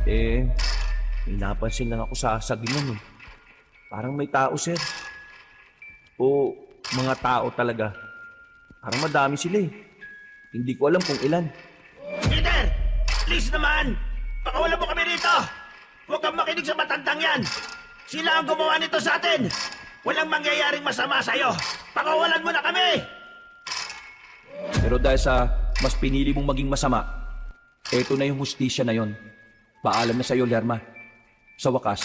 Eh, may napansin lang ako sa sagingan eh. Parang may tao, sir. O mga tao talaga. Parang madami sila eh. Hindi ko alam kung ilan. Peter! Please naman! Pakawalan mo kami rito! Huwag kang makinig sa matandang yan! Sila ang gumawa nito sa atin! Walang mangyayaring masama sa'yo! Pakawalan mo na kami! Pero dahil sa mas pinili mong maging masama, eto na yung hustisya na yon. Paalam na sa'yo, Lerma. Sa wakas,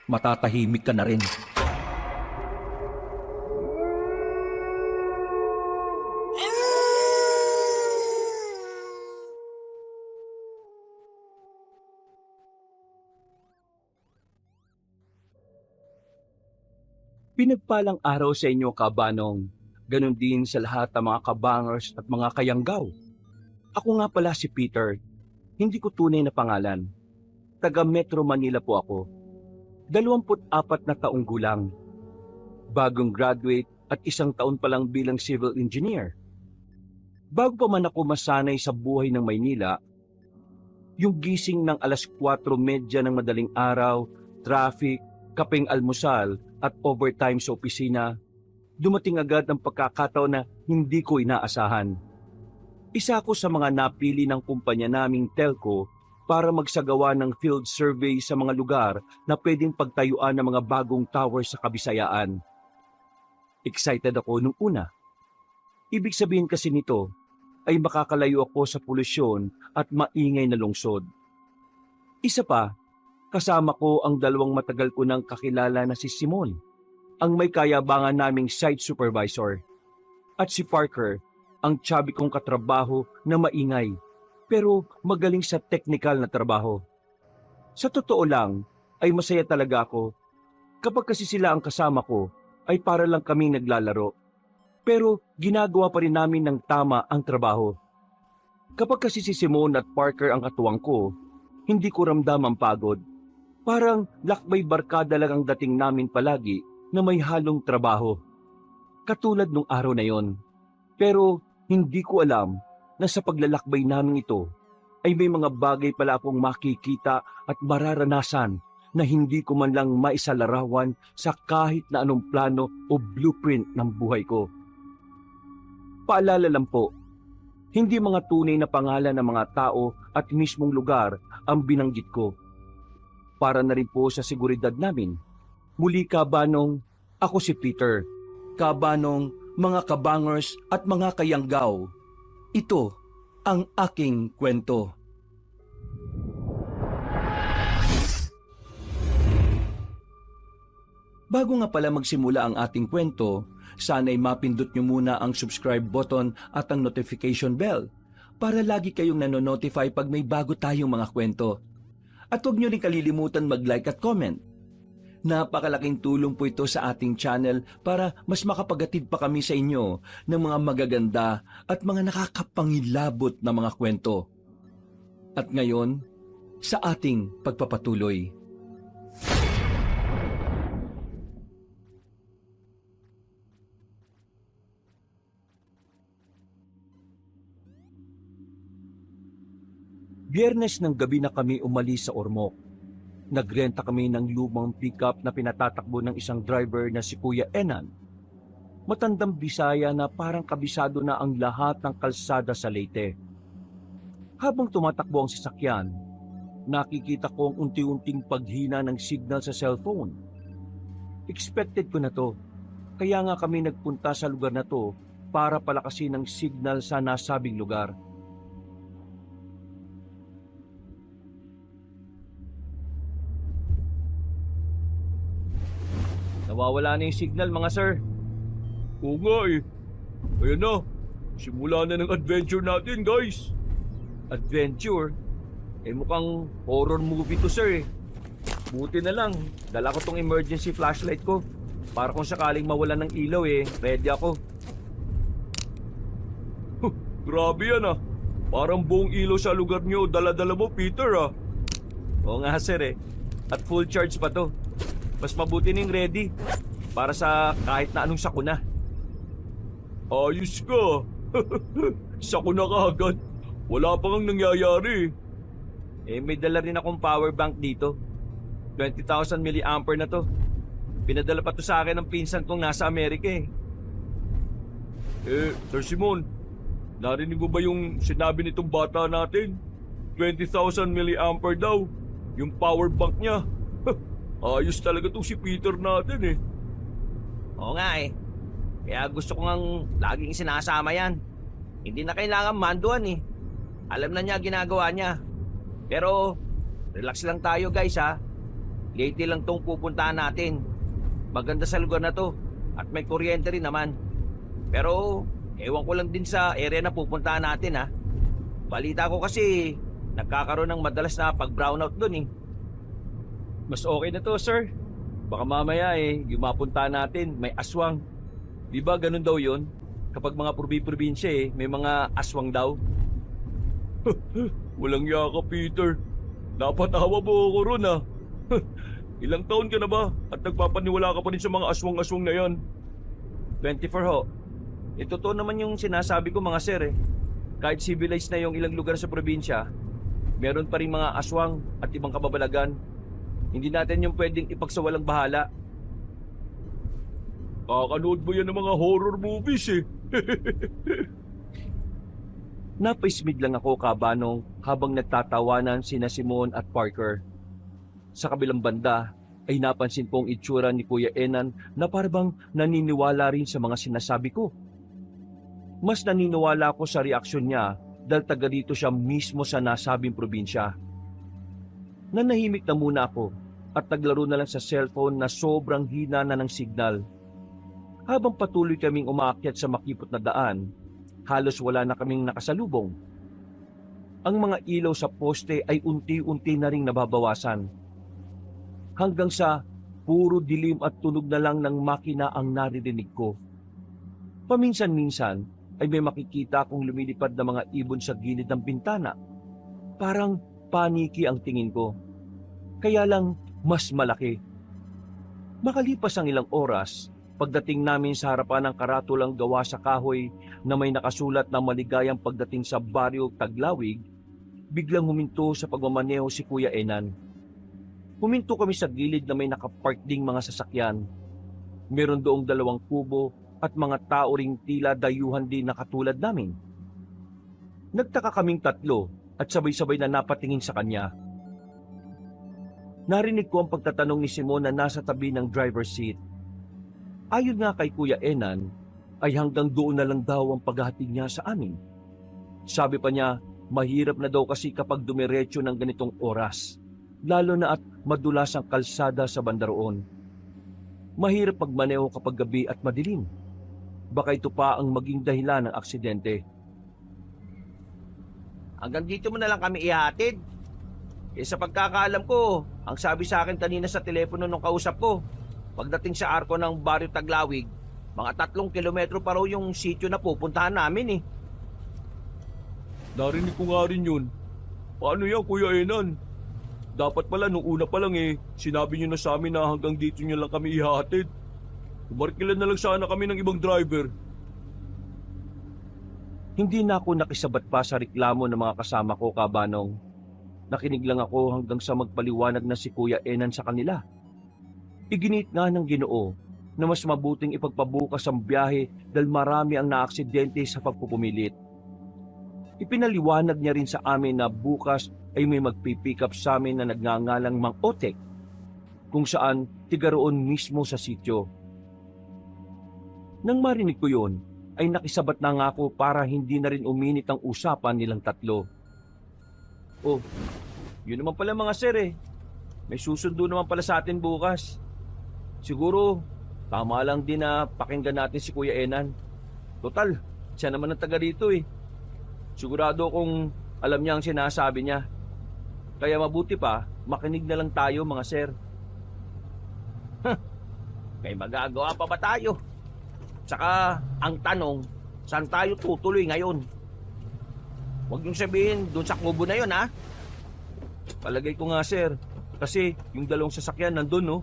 matatahimik ka na rin. Pinagpalang araw sa inyo, kabanong. Ganon din sa lahat ng mga kabangers at mga kayanggaw. Ako nga pala si Peter. Hindi ko tunay na pangalan. Taga Metro Manila po ako. 24 na taong gulang. Bagong graduate at 1 taon pa lang bilang civil engineer. Bago pa man ako masanay sa buhay ng Maynila, yung gising ng alas 4:30 ng madaling araw, traffic, kapeng almusal at overtime sa opisina, dumating agad ang pagkakataon na hindi ko inaasahan. Isa ako sa mga napili ng kumpanya naming telco para magsagawa ng field survey sa mga lugar na pwedeng pagtayuan ng mga bagong tower sa Kabisayaan. Excited ako nung una. Ibig sabihin kasi nito ay makakalayo ako sa polusyon at maingay na lungsod. Isa pa, kasama ko ang 2 matagal ko nang kakilala na si Simon, ang may kayabangan naming site supervisor, at si Parker, ang chubby kong katrabaho na maingay pero magaling sa technical na trabaho. Sa totoo lang ay masaya talaga ako. Kapag kasi sila ang kasama ko ay para lang kaming naglalaro, pero ginagawa pa rin namin ng tama ang trabaho. Kapag kasi si Simon at Parker ang katuwang ko, hindi ko ramdam ang pagod. Parang lakbay barkada lang ang dating namin palagi na may halong trabaho. Katulad nung araw na yon. Pero hindi ko alam na sa paglalakbay namin ito ay may mga bagay pala akong makikita at mararanasan na hindi ko man lang maisalarawan sa kahit na anong plano o blueprint ng buhay ko. Paalala lang po, hindi mga tunay na pangalan ng mga tao at mismong lugar ang binanggit ko. Para na rin po sa seguridad namin. Muli, kabanong, ako si Peter. Kabanong, mga kabangers at mga kayanggaw. Ito ang aking kwento. Bago nga pala magsimula ang ating kwento, sana'y mapindot nyo muna ang subscribe button at ang notification bell para lagi kayong nanonotify pag may bago tayong mga kwento. At huwag nyo rin kalilimutan mag-like at comment. Napakalaking tulong po ito sa ating channel para mas makapagatid pa kami sa inyo ng mga magaganda at mga nakakapangilabot na mga kwento. At ngayon, sa ating pagpapatuloy. Biyernes ng gabi na kami umalis sa Ormoc. Nagrenta kami ng lumang pickup na pinatatakbo ng isang driver na si Kuya Enan. Matandang Bisaya na parang kabisado na ang lahat ng kalsada sa Leyte. Habang tumatakbo ang sasakyan, nakikita ko ang unti-unting paghina ng signal sa cellphone. Expected ko na to, kaya nga kami nagpunta sa lugar na to para palakasin ang signal sa nasabing lugar. Nawawala na yung signal, mga sir. Oo nga eh. Ayan na. Simula na ng adventure natin, guys. Adventure? Mukhang horror movie to, sir. Buti na lang, dala ko tong emergency flashlight ko. Para kung sakaling mawalan ng ilaw ready ako. Grabe yan ah. Parang buong ilaw sa lugar nyo, dala-dala mo, Peter ah. Oo nga, sir At full charge pa to. Mas mabuti ning ready para sa kahit na anong sakuna. Ayos ka. Sakuna ka agad. Wala pa ngang nangyayari. May dala rin akong power bank dito. 20,000 milliampere na to. Pinadala pa to sa akin ng pinsan kong nasa Amerika eh. Sir Simon, narinig mo ba yung sinabi nitong bata natin? 20,000 milliampere daw, yung power bank niya. Ayos talaga tong si Peter natin eh. Oo nga eh. Kaya gusto ko ngang laging sinasama yan. Hindi na kailangan manduan eh. Alam na niya ginagawa niya. Pero, relax lang tayo guys ha. Late lang tong pupuntahan natin. Maganda sa lugar na to. At may kuryente rin naman. Pero, ewan ko lang din sa area na pupuntahan natin ha. Balita ko kasi, nagkakaroon ng madalas na pag-brownout dun eh. Mas okay na to, sir. Baka mamaya yung mapunta natin, may aswang. Di ba ganun daw yon? Kapag mga probinsya may mga aswang daw. Walang yaka, Peter. Napatawa mo ako ron ah. Ilang taon ka na ba at nagpapaniwala ka pa rin sa mga aswang-aswang na yan? 24 ho. Totoo naman yung sinasabi ko mga sir eh. Kahit civilized na yung ilang lugar sa probinsya, meron pa rin mga aswang at ibang kababalagan. Hindi natin yung pwedeng ipagsawalang bahala. Kakanood mo yan ng mga horror movies eh. Napaismid lang ako kabanong habang nagtatawanan sina Simon at Parker. Sa kabilang banda ay napansin kong itsura ni Kuya Enan na parang naniniwala rin sa mga sinasabi ko. Mas naniniwala ko sa reaksyon niya dahil taga dito siya mismo sa nasabing probinsya. Nanahimik na muna ako at naglaro na lang sa cellphone na sobrang hina na ng signal. Habang patuloy kaming umaakyat sa makipot na daan, halos wala na kaming nakasalubong. Ang mga ilaw sa poste ay unti-unti na ring nababawasan. Hanggang sa puro dilim at tunog na lang ng makina ang naririnig ko. Paminsan-minsan ay may makikita akong lumilipad na mga ibon sa gilid ng bintana. Parang paniki ang tingin ko. Kaya lang mas malaki. Makalipas ang ilang oras, pagdating namin sa harapan ng karatulang gawa sa kahoy na may nakasulat na maligayang pagdating sa baryo Taglawig, biglang huminto sa pagmamaneho si Kuya Enan. Huminto kami sa gilid na may nakapark ding mga sasakyan. Meron doong 2 kubo at mga tao ring tila dayuhan din na katulad namin. Nagtaka kaming 3 at sabay-sabay na napatingin sa kanya. Narinig ko ang pagtatanong ni Simon na nasa tabi ng driver's seat. Ayon nga kay Kuya Enan, ay hanggang doon na lang daw ang paghahatid niya sa amin. Sabi pa niya, mahirap na daw kasi kapag dumiretso ng ganitong oras, lalo na at madulas ang kalsada sa bandaroon. Mahirap magmaneho kapag gabi at madilim. Baka ito pa ang maging dahilan ng aksidente. Hanggang dito mo na lang kami ihatid. Sa pagkakaalam ko, ang sabi sa akin kanina sa telepono nung kausap ko, pagdating sa arko ng Baryo Taglawig, mga 3 kilometro pa raw yung sitio na pupuntahan namin eh. Narinig ko nga rin yun. Paano yan, Kuya Enan? Dapat pala nung una pa lang sinabi nyo na sa amin na hanggang dito nyo lang kami ihatid. Umarkilan na lang sana kami ng ibang driver. Hindi na ako nakisabat pa sa reklamo ng mga kasama ko, kabanong. Nakinig lang ako hanggang sa magpaliwanag na si Kuya Enan sa kanila. Iginit nga ng Ginoo na mas mabuting ipagpabukas ang biyahe dahil marami ang naaksidente sa pagpupumilit. Ipinaliwanag niya rin sa amin na bukas ay may magpipick up sa amin na nagngangalang Mang Otek, kung saan tiga roon mismo sa sityo. Nang marinig ko yun, ay nakisabat na nga ako para hindi na rin uminit ang usapan nilang 3. Oh, yun naman pala mga sir May susundo naman pala sa atin bukas. Siguro, tama lang din na pakinggan natin si Kuya Enan. Total, siya naman ang taga rito Sigurado kung alam niya ang sinasabi niya. Kaya mabuti pa, makinig na lang tayo mga sir. May magagawa pa ba tayo? Tsaka, ang tanong, saan tayo tutuloy ngayon? Huwag niyong sabihin doon sa kubo na yun, ha? Palagay ko nga sir, kasi yung 2 sasakyan nandun no.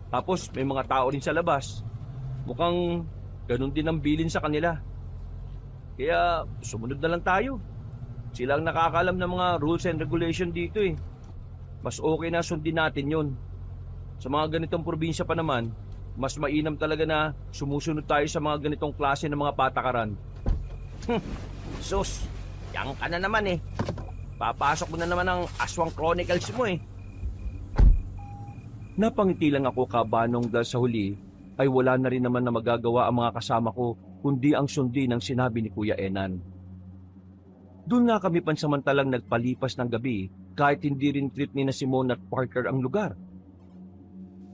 Tapos may mga tao rin sa labas. Mukhang ganun din ang bilin sa kanila. Kaya sumunod na lang tayo. Silang nakakalam ng mga rules and regulation dito eh. Mas okay na sundin natin yun. Sa mga ganitong probinsya pa naman, mas mainam talaga na sumusunod tayo sa mga ganitong klase ng mga patakaran. Sus, yan ka na naman eh. Papasok mo na naman ang Aswang Chronicles mo eh. Napangiti lang ako kabanong dahil sa huli ay wala na rin naman na magagawa ang mga kasama ko kundi ang sundin ang sinabi ni Kuya Enan. Doon nga kami pansamantalang nagpalipas ng gabi kahit hindi rin trip ni na Simon at Parker ang lugar.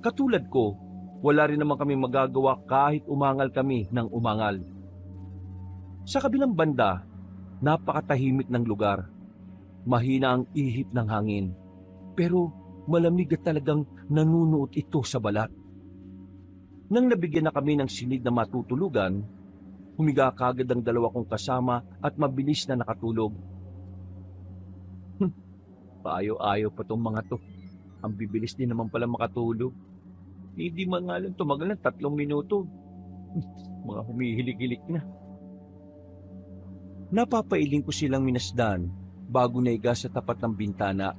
Katulad ko, wala rin naman kami magagawa kahit umangal kami ng umangal. Sa kabilang banda, napakatahimik ng lugar. Mahina ang ihip ng hangin. Pero malamig at talagang nanunuot ito sa balat. Nang nabigyan na kami ng silid na matutulugan, humiga kagad ang dalawa kong kasama at mabilis na nakatulog. Paayo-ayo pa tong mga to. Ang bibilis din naman pala makatulog. Hindi man nga lang tumagal ng 3 minuto. Mga humihilig-hilig na. Napapailing ko silang minasdan bago naiga sa tapat ng bintana.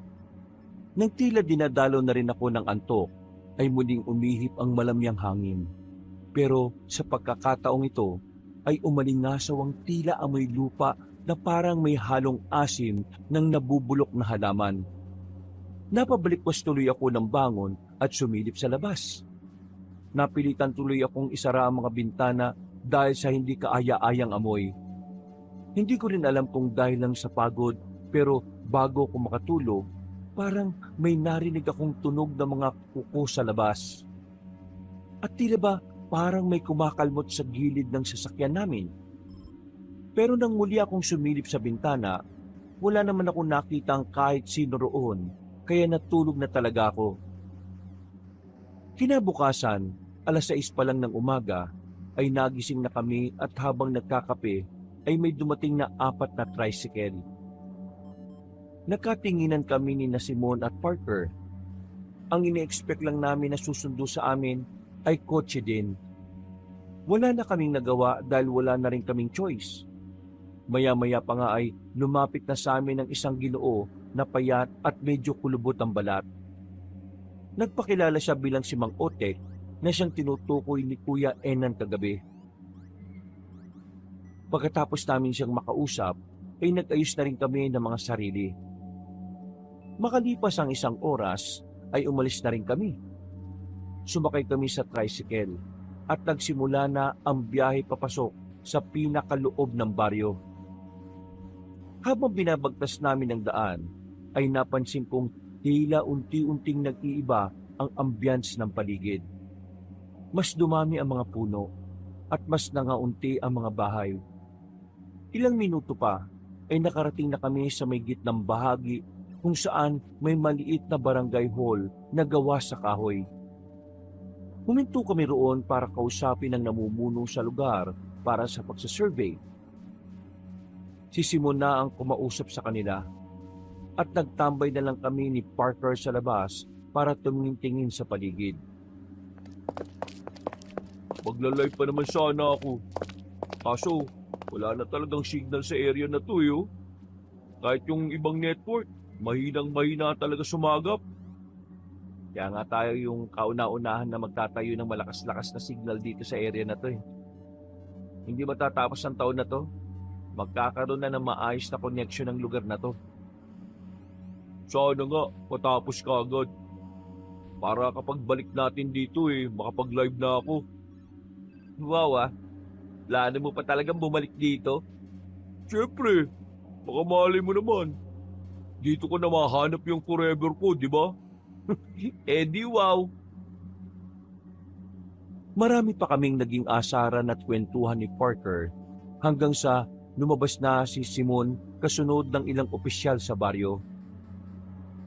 Nang tila dinadalo na rin ako ng antok, ay muling umihip ang malamyang hangin. Pero sa pagkakataong ito, ay umalingasaw ang tila amoy lupa na parang may halong asim ng nabubulok na halaman. Napabalikwas tuloy ako ng bangon at sumilip sa labas. Napilitan tuloy akong isara ang mga bintana dahil sa hindi kaaya-ayang amoy. Hindi ko rin alam kung dahil lang sa pagod, pero bago ako makatulog, parang may narinig akong tunog ng mga kuko sa labas. At tila ba parang may kumakalmot sa gilid ng sasakyan namin. Pero nang muli akong sumilip sa bintana, wala naman akong nakitang kahit sino roon, kaya natulog na talaga ako. Kinabukasan, 6:00 pa lang ng umaga, ay nagising na kami at habang nagkakape, ay may dumating na 4 na tricycle. Nakatinginan kami ni na Simon at Parker. Ang ini-expect lang namin na susundo sa amin ay kotse din. Wala na kaming nagawa dahil wala na rin kaming choice. Maya-maya pa nga ay lumapit na sa amin ang isang Ginoo na payat at medyo kulubot ang balat. Nagpakilala siya bilang si Mang Otek na siyang tinutukoy ni Kuya Enan kagabi. Pagkatapos namin siyang makausap, ay nag-ayos na rin kami ng mga sarili. Makalipas ang 1 oras, ay umalis na rin kami. Sumakay kami sa tricycle at nagsimula na ang biyahe papasok sa pinakaloob ng baryo. Habang binabagtas namin ang daan, ay napansin kong tila unti-unting nag-iiba ang ambience ng paligid. Mas dumami ang mga puno at mas nangaunti ang mga bahay. Ilang minuto pa ay nakarating na kami sa may gitnang bahagi kung saan may maliit na barangay hall na gawa sa kahoy. Huminto kami roon para kausapin ang namumuno sa lugar para sa pagsasurvey. Si Simon na ang kumausap sa kanila at nagtambay na lang kami ni Parker sa labas para tumingin-tingin sa paligid. Magla-live pa naman sana ako. Kaso, wala na talagang signal sa area na to eh. Kahit yung ibang network, mahinang-mahina talaga sumagap. Kaya nga tayo yung kauna-unahan na magtatayo ng malakas-lakas na signal dito sa area na to eh. Hindi matatapos ang taon na to, magkakaroon na ng maayos na connection ng lugar na to. Sana nga, matapos ka agad. Para kapag balik natin dito makapag-live na ako. Wow plano mo pa talagang bumalik dito? Siyempre, baka malay mo naman. Dito ko na mahanap yung forever ko, di ba? Di wow! Marami pa kaming naging asaran at kwentuhan ni Parker hanggang sa lumabas na si Simon kasunod ng ilang opisyal sa baryo.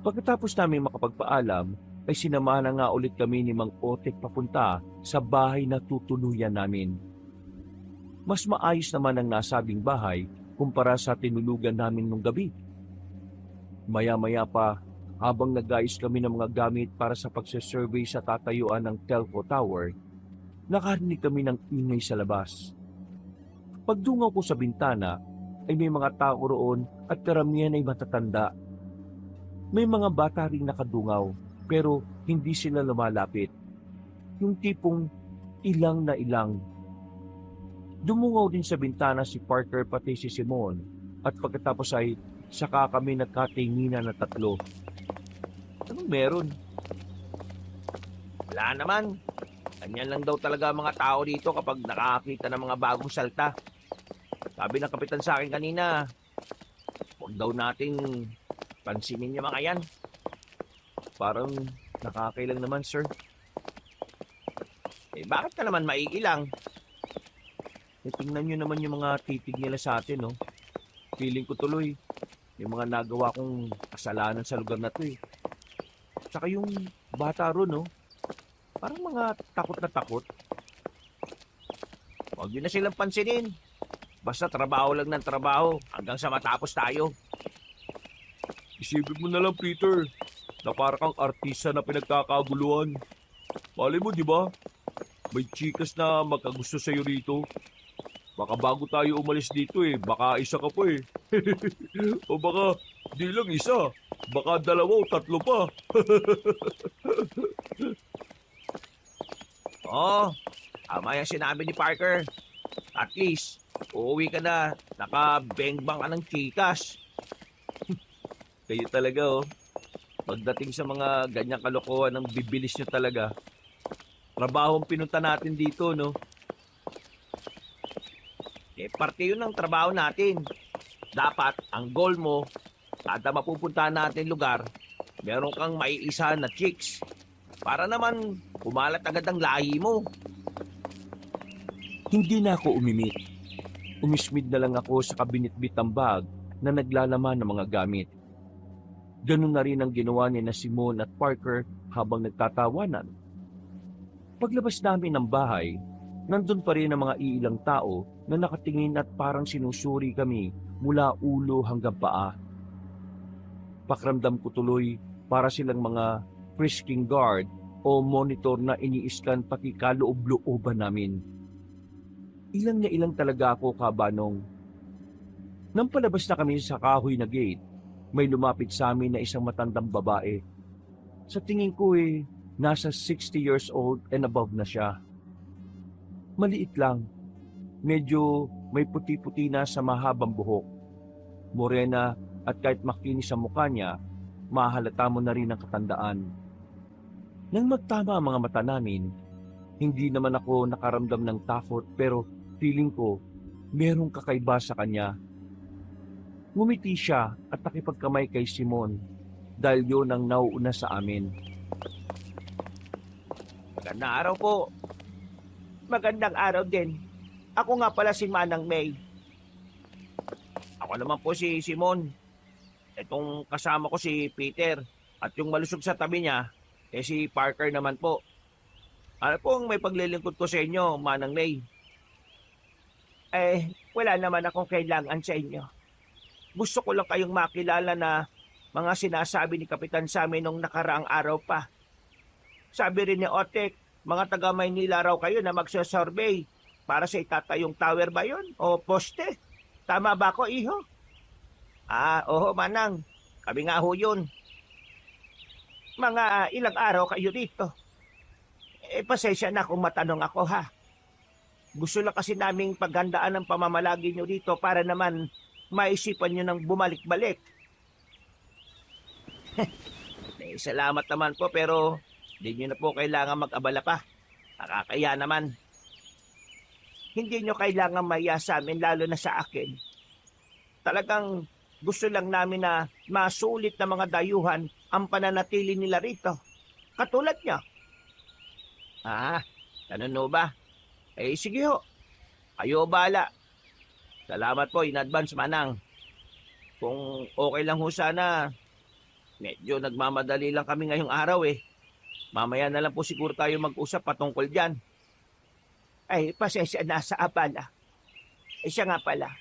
Pagkatapos namin makapagpaalam, ay sinamahan na nga ulit kami ni Mang Otek papunta sa bahay na tutuluyan namin. Mas maayos naman ang nasabing bahay kumpara sa tinulugan namin nung gabi. Maya-maya pa, habang nag-ayos kami ng mga gamit para sa pagsasurvey sa tatayuan ng telco tower, nakarinig kami ng ingay sa labas. Pagdungaw ko sa bintana, ay may mga tao roon at karamihan ay matatanda. May mga bata ring nakadungaw pero hindi sila lumalapit. Yung tipong ilang na ilang. Dumungaw din sa bintana si Parker pati si Simon at pagkatapos ay saka kami nagkatinginan na tatlo. Anong meron? Wala naman. Ganyan lang daw talaga ang mga tao dito kapag nakakita ng mga bagong salta. Sabi ng kapitan sa akin kanina, huwag daw nating pansinin yung mga yan. Parang nakakailang naman, sir. Bakit ka naman maiilang? Tingnan nyo naman yung mga titig nila sa atin, no? Feeling ko tuloy, yung mga nagawa kong kasalanan sa lugar na to, eh. Tsaka yung bata ron, no? Parang mga takot na takot. Huwag yun na silang pansinin. Basta trabaho lang ng trabaho hanggang sa matapos tayo. Isipin mo na lang, Peter, na parang kang artista na pinagkakaguluhan. Malay mo, di ba? May chikas na magkagusto sa'yo rito. Baka bago tayo umalis dito baka isa ka pa o baka di lang isa, baka dalawa o tatlo pa. Tama yung sinabi ni Parker. At least, uuwi ka na, nakabengbang ka ng chikas. Kayo talaga, pagdating sa mga ganyang kalokohan, ang bibilis nyo talaga. Trabaho ang pinunta natin dito, no? Parte yun ng trabaho natin. Dapat, ang goal mo, kada mapupuntahan natin lugar, meron kang maiisa na chicks. Para naman, kumalat agad ang lahi mo. Hindi na ako umimik. Umismid na lang ako sa kabinitbit ng bag na naglalaman ng mga gamit. Ganun na rin ang ginawa ni na Simon at Parker habang nagtatawanan. Paglabas namin ng bahay, nandun pa rin ang mga iilang tao na nakatingin at parang sinusuri kami mula ulo hanggang paa. Pakramdam ko tuloy para silang mga frisking guard o monitor na iniiskan pati kaloob-looban namin. Ilang na ilang talaga ako, kabanong. Nang palabas na kami sa kahoy na gate, may lumapit sa amin na isang matandang babae. Sa tingin ko nasa 60 years old and above na siya. Maliit lang. Medyo may puti-puti na sa mahabang buhok. Morena at kahit makinis sa mukha niya, mahalata mo na rin ang katandaan. Nang magtama ang mga mata namin, hindi naman ako nakaramdam ng takot pero feeling ko merong kakaiba sa kanya. Ngumiti siya at nakipagkamay kay Simon dahil yun ang nauuna sa amin. Magandang araw po. Magandang araw din. Ako nga pala si Manang May. Ako naman po si Simon. Itong kasama ko si Peter. At yung malusog sa tabi niya, si Parker naman po. Ano pong may paglilingkod ko sa inyo, Manang May? Wala naman akong kailangan sa inyo. Gusto ko lang kayong makilala na mga sinasabi ni Kapitan sa amin nung nakaraang araw pa. Sabi rin ni Otek, mga taga Maynila raw kayo na magsasurvey para sa itatayong tower ba yun o poste? Tama ba ako, iho? Oo, Manang. Kami nga ho yun. Mga ilang araw kayo dito. Pasensya na kung matanong ako, ha. Gusto lang kasi naming paghandaan ang pamamalagi nyo dito para naman maisipan nyo ng bumalik-balik. Salamat naman po pero hindi nyo na po kailangan mag-abala pa. Nakakaya naman. Hindi nyo kailangan maya sa amin lalo na sa akin. Talagang gusto lang namin na masulit na mga dayuhan ang pananatili nila rito. Katulad nyo. Ganun ho ba? Sige ho. Kayo bahala. Salamat po in advance, Manang. Kung okay lang ho sana, medyo nagmamadali lang kami ngayong araw Mamaya na lang po siguro tayo mag-usap patungkol dyan. Pasensya na sa abala. Siya nga pala.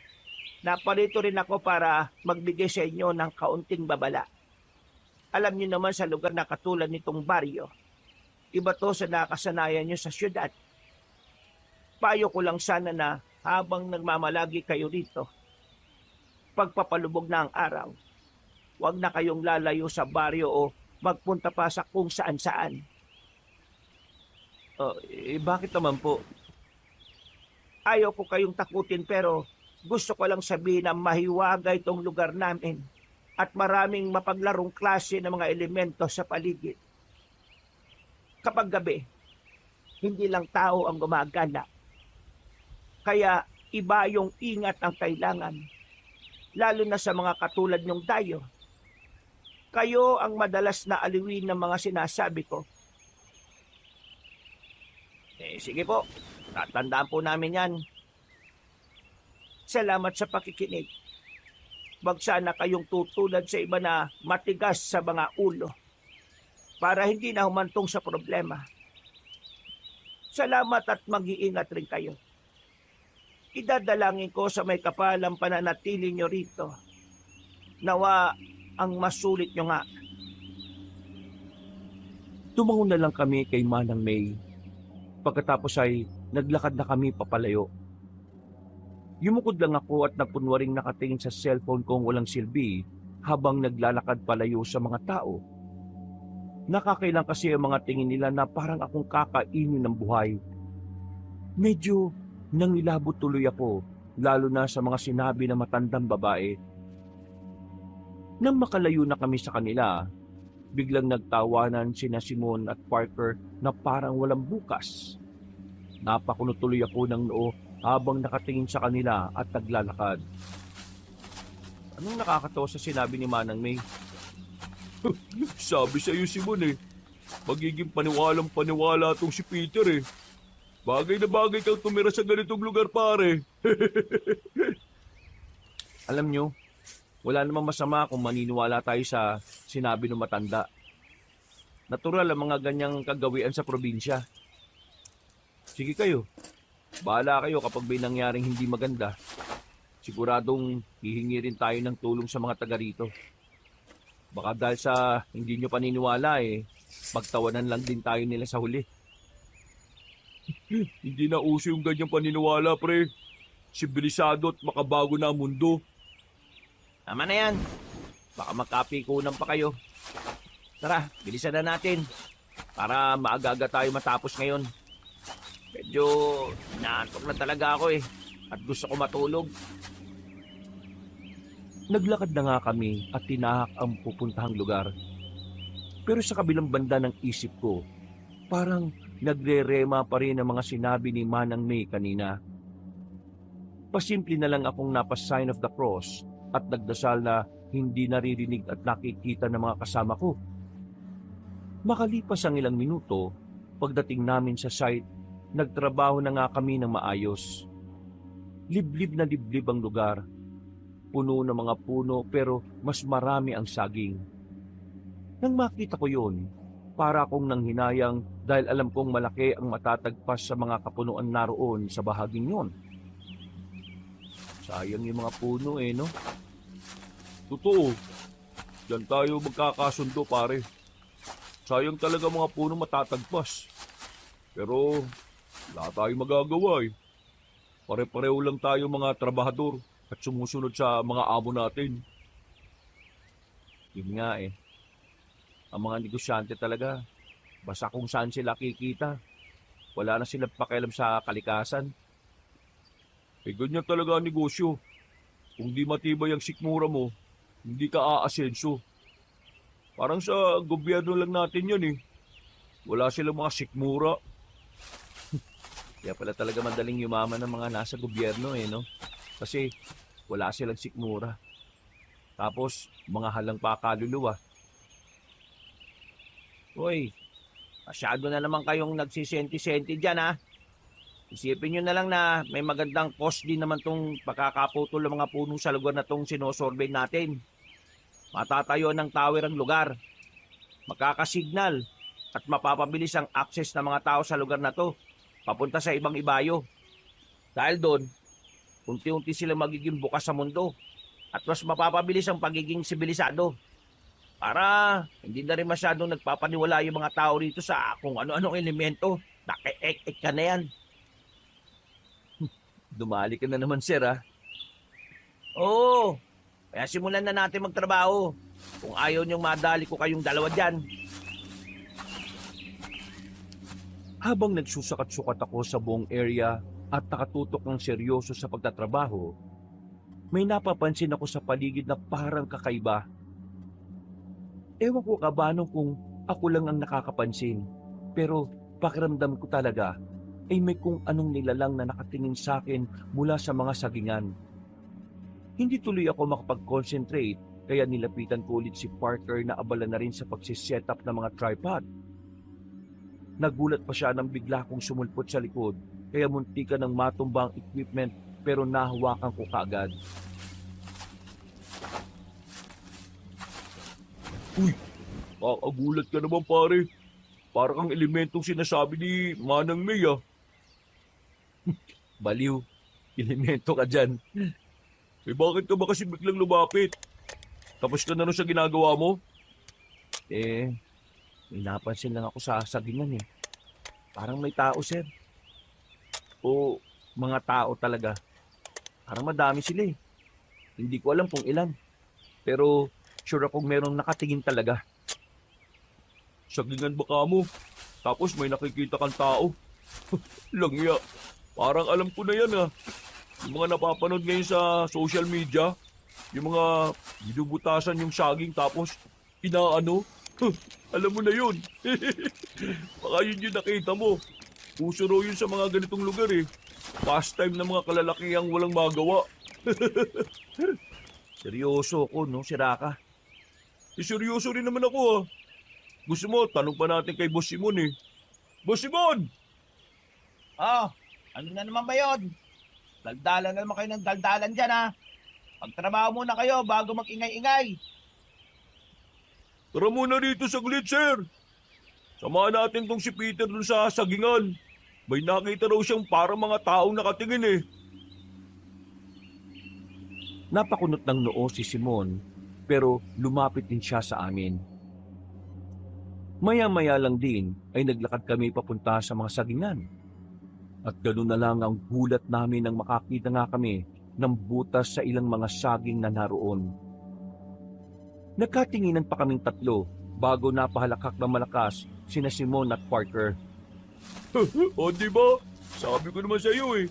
Naparito rin ako para magbigay sa inyo ng kaunting babala. Alam niyo naman sa lugar na katulad nitong baryo, iba to sa nakasanayan niyo sa syudad. Payo ko lang sana na habang nagmamalagi kayo dito, pagpapalubog na ang araw, huwag na kayong lalayo sa baryo o magpunta pa sa kung saan-saan. Bakit naman po? Ayaw ko kayong takutin pero gusto ko lang sabihin na mahiwaga itong lugar namin at maraming mapaglarong klase ng mga elemento sa paligid. Kapag gabi, hindi lang tao ang gumagala. Kaya iba yung ingat ang kailangan, lalo na sa mga katulad nyong dayo. Kayo ang madalas na aliwin ng mga sinasabi ko. Sige po, tatandaan po namin yan. Salamat sa pakikinig. Wag sana kayong tutulad sa iba na matigas sa mga ulo para hindi na humantong sa problema. Salamat at mag-iingat rin kayo. Idadalangin ko sa may kapalang pananatili nyo rito. Nawa ang masulit nyo nga. Tumango na lang kami kay Manang May. Pagkatapos ay naglakad na kami papalayo. Yumukod lang ako at napunwaring nakatingin sa cellphone kong walang silbi habang naglalakad palayo sa mga tao. Nakakailang kasi ang mga tingin nila na parang akong kakainin ng buhay. Medyo nangilabot tuloy ako, lalo na sa mga sinabi ng matandang babae. Nang makalayo na kami sa kanila, biglang nagtawanan sina Simon at Parker na parang walang bukas. Napakuno tuloy ako ng noo habang nakatingin sa kanila at naglalakad. Anong nakakatawa sa sinabi ni Manang May? Sabi sa iyo, Simon magiging paniwalang-paniwala tong si Peter Bagay na bagay kang tumira sa ganitong lugar, pare. Alam nyo, wala namang masama kung maniniwala tayo sa sinabi ng matanda. Natural ang mga ganyang kagawian sa probinsya. Sige kayo, bahala kayo kapag may nangyaring hindi maganda. Siguradong hihingi rin tayo ng tulong sa mga taga rito. Baka dahil sa hindi nyo paniniwala pagtawanan lang din tayo nila sa huli. Hindi na uso yung ganyang paniniwala, pre. Sibilisado at makabago na ang mundo. Tama na yan. Baka magkapikunan pa kayo. Tara, bilisan na natin. Para maaga-aga tayo matapos ngayon. Medyo naantok na talaga ako at gusto ko matulog. Naglakad na nga kami at tinahak ang pupuntahang lugar. Pero sa kabilang banda ng isip ko, parang nagre-rema pa rin ang mga sinabi ni Manang May kanina. Pasimple na lang akong napa-sign of the cross at nagdasal na hindi naririnig at nakikita ng mga kasama ko. Makalipas ang ilang minuto, pagdating namin sa site, nagtrabaho na nga kami ng maayos. Liblib na liblib ang lugar. Puno ng mga puno pero mas marami ang saging. Nang makita ko yun, para akong nanghinayang dahil alam kong malaki ang matatagpas sa mga kapunuan naroon sa bahaging yon. Sayang yung mga puno no? Totoo. Diyan tayo magkakasundo, pare. Sayang talaga mga puno matatagpas. Pero wala tayong magagawa Pare-pareho lang tayo mga trabahador at sumusunod sa mga amo natin. Yun nga Ang mga negosyante talaga, basta kung saan sila kikita. Wala na silang pakialam sa kalikasan. Ganyan talaga ang negosyo. Kung di matibay ang sikmura mo, hindi ka aasenso. Parang sa gobyerno lang natin yun Wala silang mga sikmura. Kaya pala talaga madaling yumaman ng mga nasa gobyerno no? Kasi wala silang sikmura. Tapos, mga halang pa kaluluwa. Uy, masyado na naman kayong nagsisenti-senti dyan Isipin nyo na lang na may magandang cost din naman tong pagkakaputol ng mga puno sa lugar na tong sinosurvey natin. Matatayo ng tower ang lugar. Makakasignal at mapapabilis ang access ng mga tao sa lugar na to papunta sa ibang ibayo. Dahil doon, unti-unti sila magiging bukas sa mundo at mas mapapabilis ang pagiging sibilisado. Para hindi na rin masyadong nagpapaniwala yung mga tao rito sa kung ano-anong elemento. Naki-ek-ek ka na yan. Dumali ka na naman, sir, Oo, Kaya simulan na natin magtrabaho. Kung ayaw niyong madali ko kayong dalawa dyan. Habang nagsusakat-sukat ako sa buong area at nakatutok ng seryoso sa pagtatrabaho, may napapansin ako sa paligid na parang kakaiba. Ewan ko kabanong kung ako lang ang nakakapansin, pero pakiramdam ko talaga ay may kung anong nilalang na nakatingin sa akin mula sa mga sagingan. Hindi tuloy ako makapag-concentrate kaya nilapitan ko ulit si Parker na abala na rin sa pagsiset up ng mga tripod. Nagulat pa siya nang bigla kong sumulpot sa likod kaya muntikan ng matumba ang equipment pero nahawakan ko kaagad. Uy! Kakagulat ka naman pare. Para kang elementong sinasabi ni Manang May ah. Baliw. Elemento ka dyan. Eh bakit ka ba kasi biglang lumapit? Tapos ka na nun sa ginagawa mo? Eh, may napansin lang ako sa sagingan eh. Parang may tao, sir. O mga tao talaga. Parang madami sila eh. Hindi ko alam kung ilan. Pero sure akong merong nakatingin talaga. Sagingan ba ka mo? Tapos may nakikita kang tao. Langya. Parang alam ko na yan ah. Yung mga napapanood ngayon sa social media, yung mga binubutasan yung saging tapos inaano. Alam mo na yun. Baka yun yung nakita mo. Puso raw yun sa mga ganitong lugar eh. Pastime ng mga kalalakihang walang magawa. Seryoso ako, no, Siraka? Seryoso rin naman ako ah. Gusto mo, tanong pa natin kay Boss Simon eh. Boss Simon! Oh, ano na naman ba yun? Daldalan na naman kayo ng daldalan dyan ha. Magtrabaho muna kayo bago mag-ingay-ingay. Tara muna rito saglit, sir. Samahan natin tong si Peter dun sa sagingan. May nakita raw siyang parang mga taong nakatingin eh. Napakunot ng noo si Simon, pero lumapit din siya sa amin. Maya-maya lang din ay naglakad kami papunta sa mga sagingan. At ganoon na lang ang gulat namin nang makakita nga kami ng butas sa ilang mga saging na naroon. Nagkatinginan pa kaming tatlo bago napahalakak ng malakas sina Simon at Parker. O diba? Sabi ko naman sa iyo eh.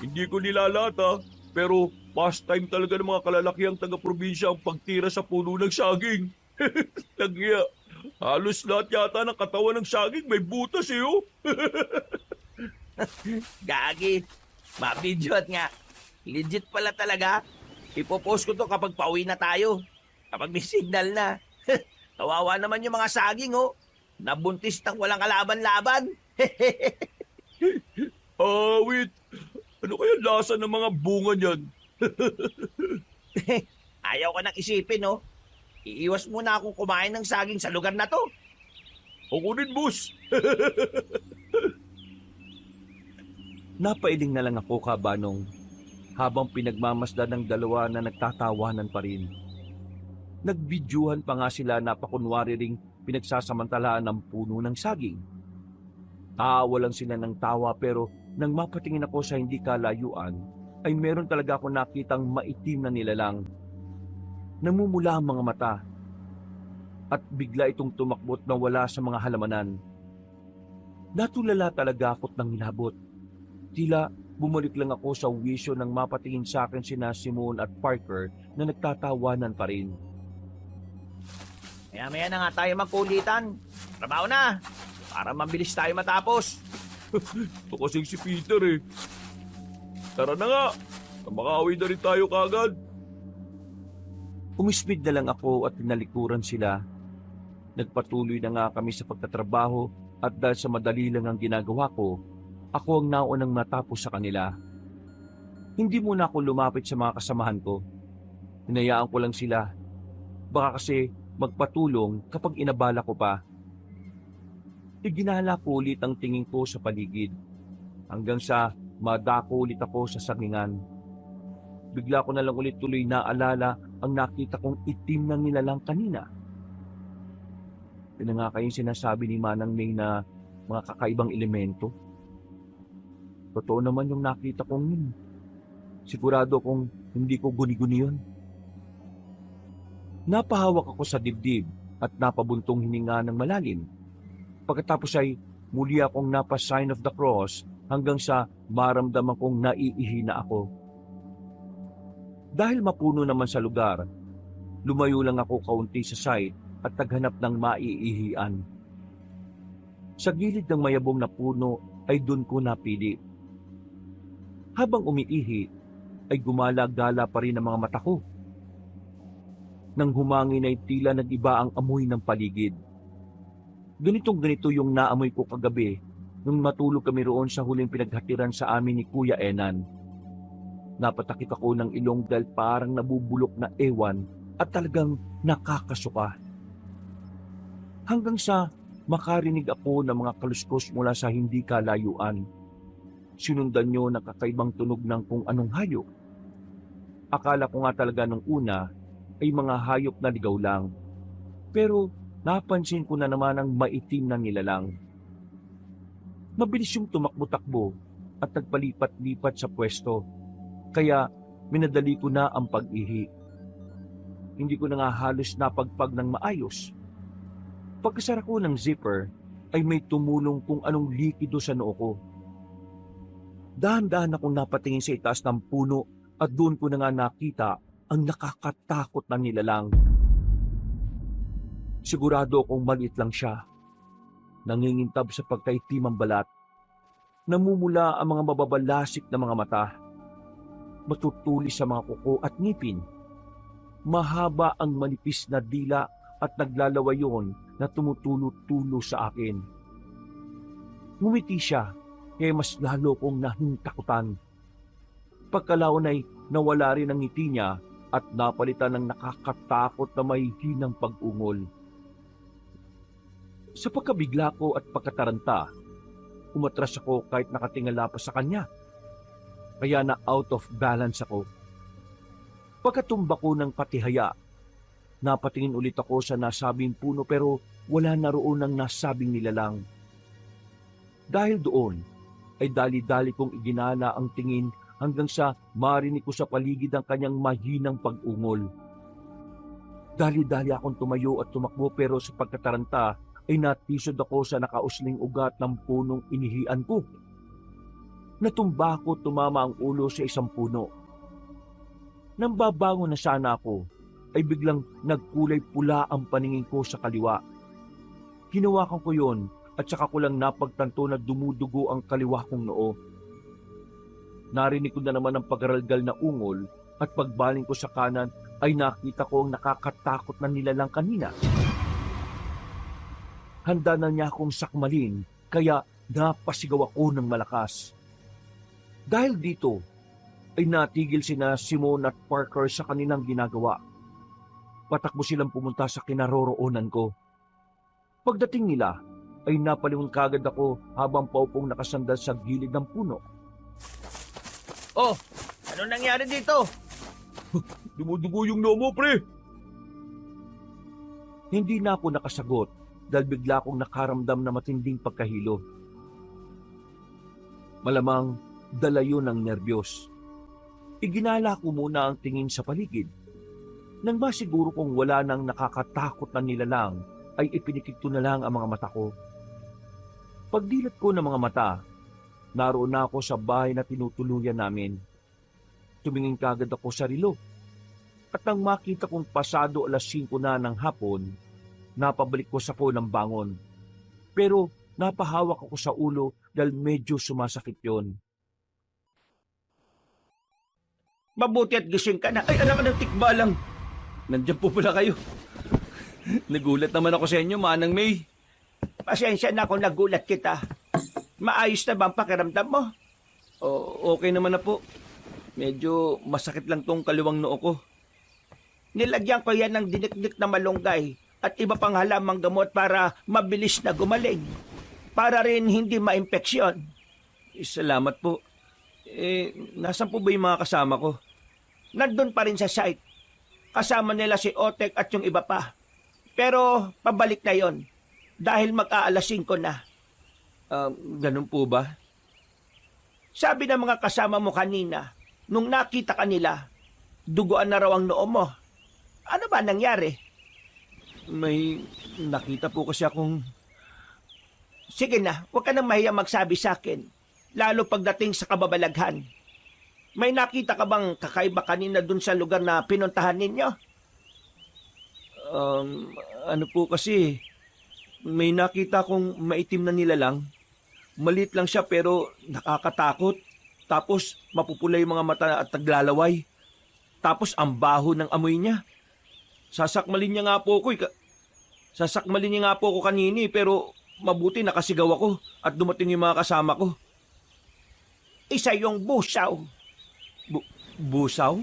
Hindi ko nilalata pero pastime talaga ng mga kalalakihang taga-probinsya ang pagtira sa puno ng saging. Nagya, halos lahat yata ng katawan ng saging may butas eh oh. Gagi, mabidyo't nga. Legit pala talaga. Ipopost ko to kapag pauwi na tayo. Kapag may signal na. Kawawa naman yung mga saging oh. Nabuntis ng walang kalaban-laban. Wait. Ano kaya lasa ng mga bunga niyan? Ayaw ko nang isipin oh. Iiwas muna akong kumain ng saging sa lugar na to. Ako rin, boss. Napailing na lang ako kabanong habang pinagmamasdan ng dalawa na nagtatawanan pa rin. Nagbidyuhan pa nga sila na pakunwari ring pinagsasamantalaan ng puno ng saging. Tawa lang sila ng tawa pero nang mapatingin ako sa hindi kalayuan ay meron talaga ako nakitang maitim na nilalang. Namumula ang mga mata at bigla itong tumakbot na wala sa mga halamanan. Natulala talaga ako't nang hinabot. Tila bumalik lang ako sa wisyo nang mapatingin sa akin sina Simon at Parker na nagtatawanan pa rin. Maya-maya na nga tayo magkulitan. Trabaho na. Para mabilis tayo matapos. Ito kasing si Peter eh. Tara na nga. Makauwi na rin tayo kagad. Umismid na lang ako at tinalikuran sila. Nagpatuloy na nga kami sa pagtatrabaho at dahil sa madali lang ang ginagawa ko, ako ang naunang matapos sa kanila. Hindi muna ako lumapit sa mga kasamahan ko. Hinayaan ko lang sila. Baka kasi magpatulong kapag inabala ko pa. Iginala ko ulit ang tingin ko sa paligid. Hanggang sa madako ulit ako sa sagingan. Bigla ko na lang ulit tuloy naalala ang nakita kong itim ng nilalang kanina. Yun na nga kayong sinasabi ni Manang May na mga kakaibang elemento. Totoo naman yung nakita kong yun. Sigurado kong hindi ko guni-guni yun. Napahawak ako sa dibdib at napabuntong hininga ng malalim. Pagkatapos ay muli akong napa-sign of the cross hanggang sa maramdaman kong naiihi na ako. Dahil mapuno naman sa lugar, lumayo lang ako kaunti sa site at naghanap ng maiihian. Sa gilid ng mayabong na puno ay doon ko napili. Habang umiihi, ay gumala-gala pa rin ang mga mata ko. Nang humangin ay tila nag-iba ang amoy ng paligid. Ganitong-ganito yung naamoy ko kagabi nung matulog kami roon sa huling pinaghatiran sa amin ni Kuya Enan. Napatakip ako ng ilong dahil parang nabubulok na ewan at talagang nakakasuka. Hanggang sa makarinig ako ng mga kaluskos mula sa hindi kalayuan. Sinundan nyo ng kakaibang tunog ng kung anong hayop. Akala ko nga talaga nung una ay mga hayop na ligaw lang. Pero napansin ko na naman ang maitim na nilalang. Mabilis yung tumakbo-takbo at nagpalipat-lipat sa pwesto. Kaya minadali ko na ang pag-ihi. Hindi ko na nga halos napagpag ng maayos. Pagkasara ko ng zipper ay may tumulong kung anong likido sa noo ko. Dahan-dahan akong napatingin sa itaas ng puno at doon ko na nga nakita ang nakakatakot na nilalang. Sigurado akong maliit lang siya. Nangingintab sa pagkaitim ang balat. Namumula ang mga mababalasik na mga mata. Matutulis sa mga kuko at ngipin. Mahaba ang manipis na dila at naglalawayon na tumutulo-tulo sa akin. Ngumiti siya, kaya mas lalo kong nahintakutan. Pagkalaon ay nawala rin ang ngiti niya at napalitan ng nakakatakot na may hinang pag-ungol. Sa pagkabigla ko at pagkataranta, umatras ako kahit nakatingala pa sa kanya. Kaya na out of balance ako. Pagkatumba ko ng patihaya, napatingin ulit ako sa nasabing puno pero wala na roon ang nasabing nilalang. Dahil doon, ay dali-dali kong iginala ang tingin hanggang sa marinig ko sa paligid ang kanyang mahinang pag-ungol. Dali-dali akong tumayo at tumakbo pero sa pagkataranta ay natisod ako sa nakausling ugat ng punong inihian ko. Natumba ko, tumama ang ulo sa isang puno. Nang babangon na sana ako, ay biglang nagkulay pula ang paningin ko sa kaliwa. Hinawakan ko yon at saka ko lang napagtanto na dumudugo ang kaliwa kong noo. Narinig ko na naman ang pagaralgal na ungol at pagbaling ko sa kanan ay nakita ko ang nakakatakot na nilalang kanina. Handa na niya akong sakmalin kaya napasigaw ako ng malakas. Dahil dito ay natigil sina Simon at Parker sa kanilang ginagawa. Patakbo silang pumunta sa kinaroroonan ko. Pagdating nila, ay napalingon kagad ako habang paupong nakasandal sa gilid ng puno. Oh, ano nangyari dito? Dumudugo yung noo mo, pre! Hindi na ako nakasagot dahil bigla akong nakaramdam na matinding pagkahilo. Malamang dala yun ng nerbiyos. Iginala ko muna ang tingin sa paligid. Nang masiguro kong wala nang nakakatakot na nilalang, ay ipinikit ko na lang ang mga mata ko. Pagdilat ko ng mga mata, naroon na ako sa bahay na tinutuluyan namin. Tumingin kagad ako sa relo. At nang makita kong pasado 5:00 na ng hapon, napabalik ko sa ng bangon. Pero napahawak ako sa ulo dahil medyo sumasakit yon. Mabuti at gising ka na. Ay, anak ka ng tikbalang. Nandiyan po pala kayo. Nagulat naman ako sa inyo, Manang May. Pasensya na kung nagulat kita. Maayos na ba ang pakiramdam mo? Okay naman na po. Medyo masakit lang tong kaliwang noo ko. Nilagyan ko yan ng dinikdik na malunggay at iba pang halamang gamot para mabilis na gumaling. Para rin hindi ma-impeksyon. Salamat po. Nasaan po ba yung mga kasama ko? Nandun pa rin sa site. Kasama nila si Otek at yung iba pa. Pero pabalik na yon dahil mag-aalas 5 na. Ganun po ba? Sabi ng mga kasama mo kanina, nung nakita ka nila, duguan na raw ang noo mo. Ano ba nangyari? May nakita po kasi akong... Sige na, huwag ka nang mahiya magsabi sa akin. Lalo pagdating sa kababalaghan. May nakita ka bang kakaiba kanina dun sa lugar na pinuntahan ninyo? Ano po kasi... May nakita akong maitim na nilalang. Malit lang siya pero nakakatakot. Tapos mapupula yung mga mata at naglalaway. Tapos ang baho ng amoy niya. Sasakmalin niya nga po ako kanini pero mabuti nakasigaw ako at dumating yung mga kasama ko. Isa yung busaw. Busaw?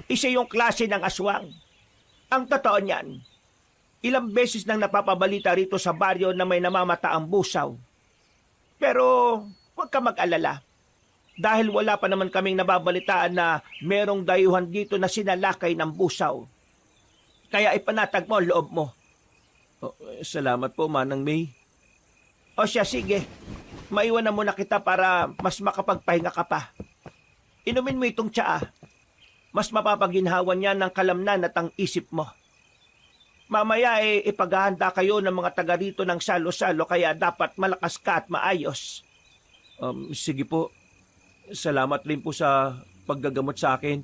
Isa yung klase ng aswang. Ang totoo niyan, ilang beses nang napapabalita rito sa baryo na may namamata ang busaw. Pero huwag ka mag-alala. Dahil wala pa naman kaming nababalitaan na merong dayuhan dito na sinalakay ng busaw. Kaya ipanatag mo ang loob mo. Salamat po, Manang May. O siya, sige. Maiwan na muna kita para mas makapagpahinga ka pa. Inumin mo itong tsaa. Mas mapapaginhawan niya ng kalamnan at ang isip mo. Mamaya ipaghahanda kayo ng mga taga rito ng salo-salo kaya dapat malakas ka at maayos. Sige po. Salamat din po sa paggagamot sa akin.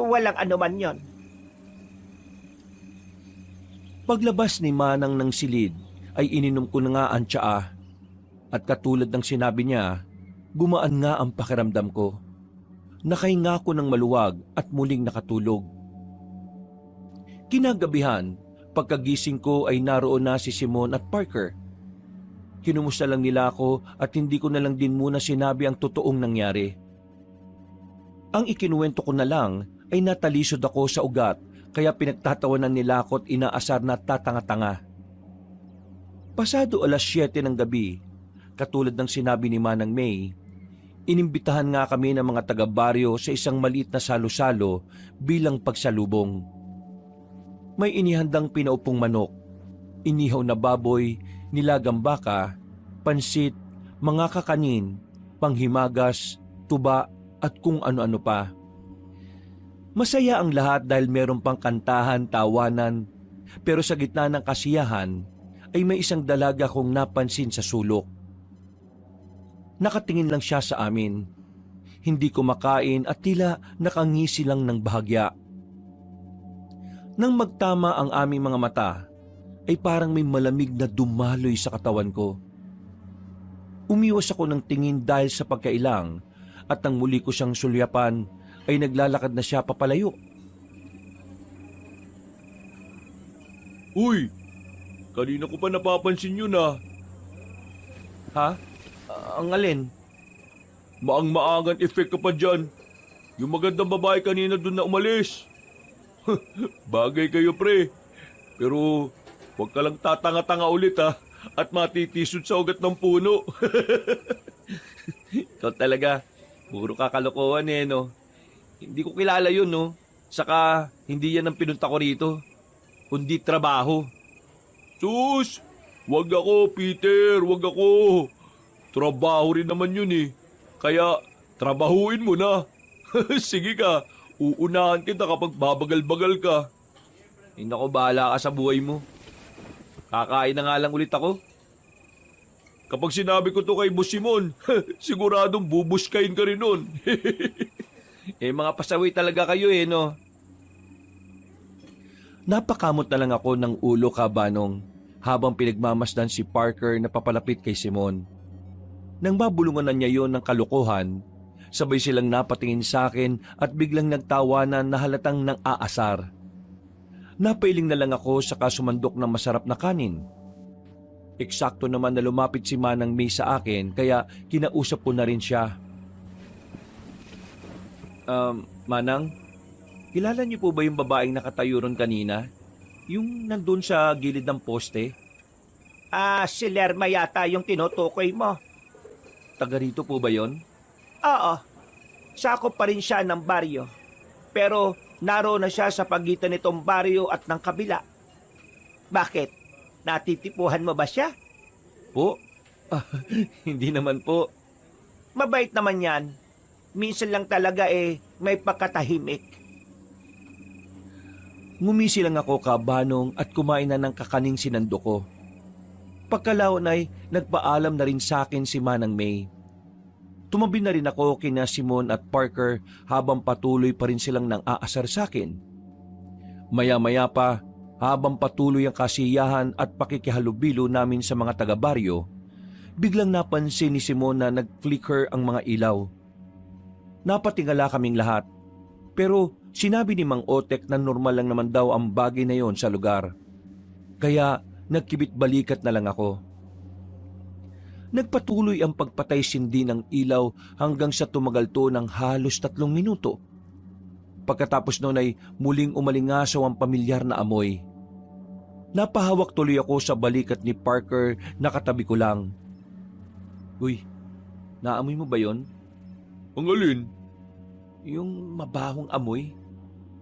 Walang anuman yon. Paglabas ni Manang ng silid, ay ininom ko na nga ang tsaa. At katulad ng sinabi niya, gumaan nga ang pakiramdam ko. Nakahinga ko ng maluwag at muling nakatulog. Kinagabihan, pagkagising ko ay naroon na si Simon at Parker. Kinumusta lang nila ako at hindi ko na lang din muna sinabi ang totoong nangyari. Ang ikinuwento ko na lang ay natalisod ako sa ugat kaya pinagtatawanan nila ako at inaasar na tatanga-tanga. Pasado 7:00 ng gabi, katulad ng sinabi ni Manang May, inimbitahan nga kami ng mga taga-baryo sa isang maliit na salo-salo bilang pagsalubong. May inihandang pinaupong manok, inihaw na baboy, nilagang baka, pansit, mga kakanin, panghimagas, tuba at kung ano-ano pa. Masaya ang lahat dahil meron pang kantahan, tawanan, pero sa gitna ng kasiyahan ay may isang dalaga kong napansin sa sulok. Nakatingin lang siya sa amin. Hindi kumakain at tila nakangisi lang ng bahagya. Nang magtama ang aming mga mata, ay parang may malamig na dumaloy sa katawan ko. Umiwas ako ng tingin dahil sa pagkailang at nang muli ko siyang sulyapan ay naglalakad na siya papalayo. Uy! Kanina ko pa napapansin yun ah. Ha? Ang alin? Maang-maangan effect ka pa dyan. Yung magandang babae kanina dun na umalis. Bagay kayo pre. Pero huwag ka lang tatanga-tanga ulit ha. At matitisod sa ugat ng puno. Ikaw talaga, puro kakalokohan no. Hindi ko kilala yun no. Saka hindi yan ang pinunta ko rito. Kundi trabaho. Sus! Wag ako, Peter. Wag ako. Trabaho rin naman yun eh. Kaya, trabahuin mo na. Sige ka, uunahan kita kapag babagal-bagal ka. Hindi ako bahala ka sa buhay mo. Kakain na nga lang ulit ako. Kapag sinabi ko to kay Boss Simon, siguradong bubuskayin ka rin nun. Mga pasaway talaga kayo no. Napakamot na lang ako ng ulo kabanong habang pinagmamasdan si Parker na papalapit kay Simon. Nang mabulungan na niya yon ng kalokohan, sabay silang napatingin sa akin at biglang nagtawanan na halatang nang aasar. Napailing na lang ako sa kasumandok ng masarap na kanin. Eksakto naman na lumapit si Manang May sa akin kaya kinausap ko na rin siya. Manang, kilala niyo po ba yung babaeng nakatayo ron kanina? Yung nandun sa gilid ng poste? Si Lerma yata yung tinutukoy mo. Taga rito po ba yon? Oo. Sakop pa rin siya ng baryo. Pero naroon na siya sa pagitan nitong baryo at ng kabila. Bakit? Natitipuhan mo ba siya? Po? Hindi naman po. Mabait naman yan. Minsan lang talaga may pagkatahimik. Ngumisi lang ako kabanong at kumain na ng kakaning sinando ko. Pagkalaon ay nagpaalam na rin sa akin si Manang May. Tumabi na rin ako kina Simon at Parker habang patuloy pa rin silang nang aasar sa akin. Maya-maya pa, habang patuloy ang kasiyahan at pakikihalubilo namin sa mga taga-baryo, biglang napansin ni Simon na nag-flicker ang mga ilaw. Napatingala kaming lahat, pero sinabi ni Mang Otek na normal lang naman daw ang bagay na yon sa lugar. Kaya nagkibit-balikat na lang ako. Nagpatuloy ang pagpatay-sindi ng ilaw hanggang sa tumagal to ng halos 3 minuto. Pagkatapos noon ay muling umalingasaw ang pamilyar na amoy. Napahawak tuloy ako sa balikat ni Parker na katabi ko lang. Uy, naamoy mo ba yon? Ang alin? Yung mabahong amoy,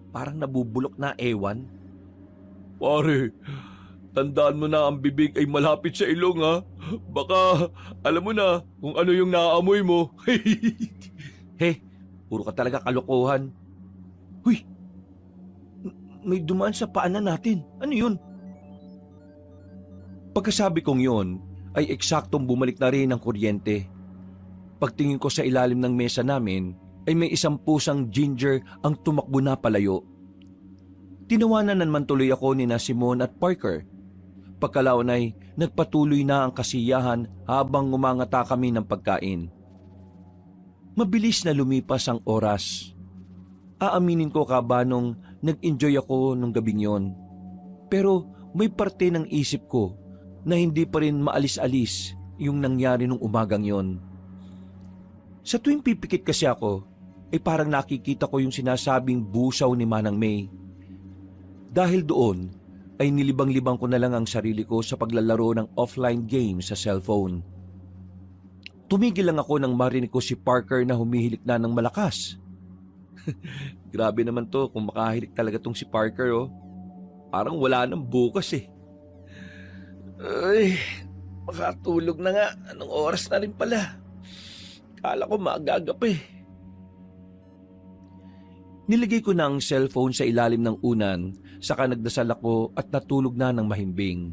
parang nabubulok na ewan. Pare, tandaan mo na ang bibig ay malapit sa ilong ha. Baka alam mo na kung ano yung naaamoy mo. He, puro ka talaga kalokohan. Huy, may dumaan sa paanan natin. Ano yun? Pagkasabi kong yun, ay eksaktong bumalik na rin ang kuryente. Pagtingin ko sa ilalim ng mesa namin, ay may isang pusang ginger ang tumakbo na palayo. Tinawanan naman tuloy ako ni na Simon at Parker. Pagkalaon ay nagpatuloy na ang kasiyahan habang ngumangata kami ng pagkain. Mabilis na lumipas ang oras. Aaminin ko kabanong nag-enjoy ako nung gabing yon. Pero may parte ng isip ko na hindi pa rin maalis-alis yung nangyari nung umagang yon. Sa tuwing pipikit kasi ako, ay parang nakikita ko yung sinasabing busaw ni Manang May. Dahil doon, ay nilibang-libang ko na lang ang sarili ko sa paglalaro ng offline game sa cellphone. Tumigil lang ako nang marinig ko si Parker na humihilik na ng malakas. Grabe naman to kung makahilik talaga tong si Parker oh. Parang wala nang bukas eh. Ay, makatulog na nga. Anong oras na rin pala? Kala ko maagagap eh. Nilagay ko na ang cellphone sa ilalim ng unan, saka nagdasal ako at natulog na ng mahimbing.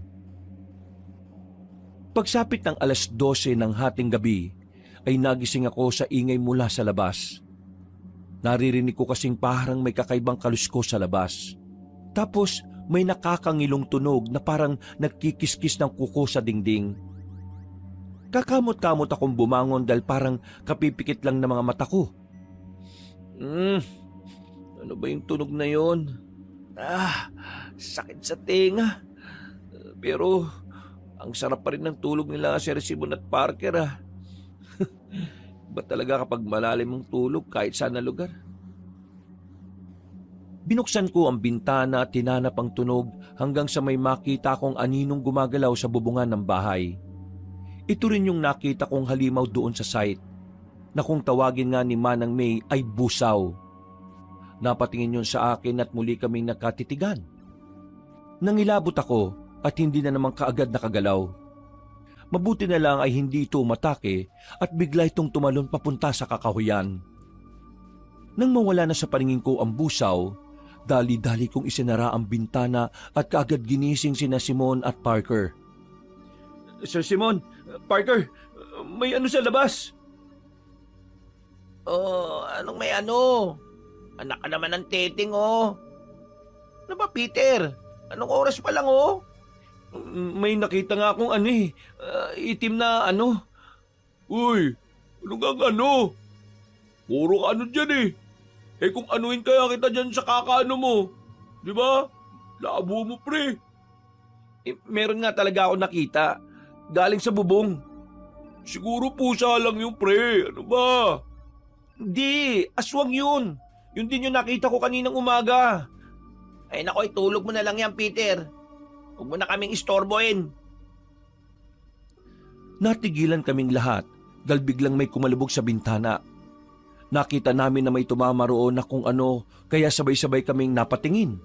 Pagsapit ng 12:00 ng hating gabi, ay nagising ako sa ingay mula sa labas. Naririnig ko kasing parang may kakaibang kaluskos sa labas. Tapos may nakakangilong tunog na parang nagkikiskis ng kuko sa dingding. Kakamot-kamot akong bumangon dahil parang kapipikit lang ng mga mata ko. Ano ba yung tunog na yon? Sakit sa tenga. Pero ang sarap pa rin ng tulog nila Sir Simon at Parker Ba talaga kapag malalim ang tulog kahit saan na lugar? Binuksan ko ang bintana at tinanap ang tunog hanggang sa may makita kong aninong gumagalaw sa bubungan ng bahay. Ito rin yung nakita kong halimaw doon sa site, na kung tawagin nga ni Manang May ay busaw. Napatingin yun sa akin at muli kaming nakatitigan. Nangilabot ako at hindi na naman kaagad nakagalaw. Mabuti na lang ay hindi ito umatake at bigla itong tumalon papunta sa kakahuyan. Nang mawala na sa paningin ko ang busaw, dali-dali kong isinara ang bintana at kaagad ginising sina Simon at Parker. Sir Simon, Parker, may ano sa labas? Oh, anong may ano? Anak ka naman ng teting oh. Ano ba Peter? Anong oras pa lang oh? May nakita nga akong itim na ano. Uy, ano nga ano? Puro ka ano dyan eh. Eh kung anuin kaya kita dyan sa kakaano mo. Di ba? Labo mo pre. Meron nga talaga ako nakita. Galing sa bubong. Siguro pusa lang yung pre. Ano ba? Hindi, aswang yun. Yun din yung nakita ko kaninang umaga. Ay nako, itulog mo na lang yan Peter. Huwag mo na kaming istorbohin. Natigilan kaming lahat dahil biglang may kumalubog sa bintana. Nakita namin na may tumama roon na kung ano kaya sabay-sabay kaming napatingin.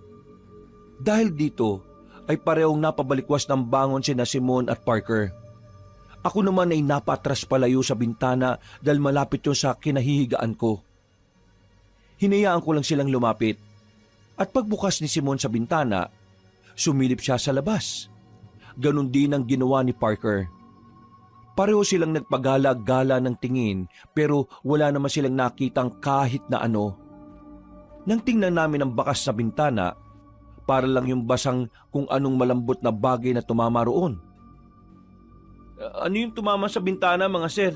Dahil dito ay parehong napabalikwas ng bangon sina Simon at Parker. Ako naman ay napatras palayo sa bintana dahil malapit yun sa kinahihigaan ko. Hinayaan ko lang silang lumapit. At pagbukas ni Simon sa bintana, sumilip siya sa labas. Ganon din ang ginawa ni Parker. Pareho silang nagpagala-gala ng tingin pero wala naman silang nakitang kahit na ano. Nang tingnan namin ang bakas sa bintana, para lang yung basang kung anong malambot na bagay na tumama roon. Ano yung tumama sa bintana, mga sir?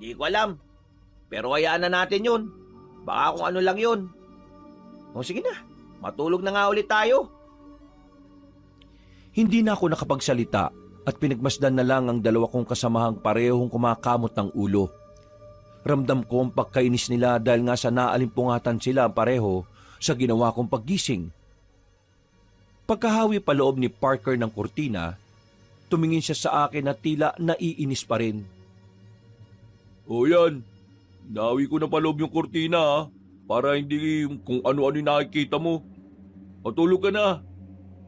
Di ko alam. Pero hayaan na natin yun. Baka kung ano lang yun. O sige na, matulog na nga ulit tayo. Hindi na ako nakapagsalita at pinagmasdan na lang ang dalawa kong kasamahang parehong kumakamot ng ulo. Ramdam ko ang pagkainis nila dahil nga sa naalimpungatan sila pareho sa ginawa kong paggising. Pagkahawi pa loob ni Parker ng kurtina, tumingin siya sa akin na tila naiinis pa rin. O yan, nawi ko na pa loob yung kurtina ha, para hindi kung ano-ano yung nakikita mo. Matulog ka na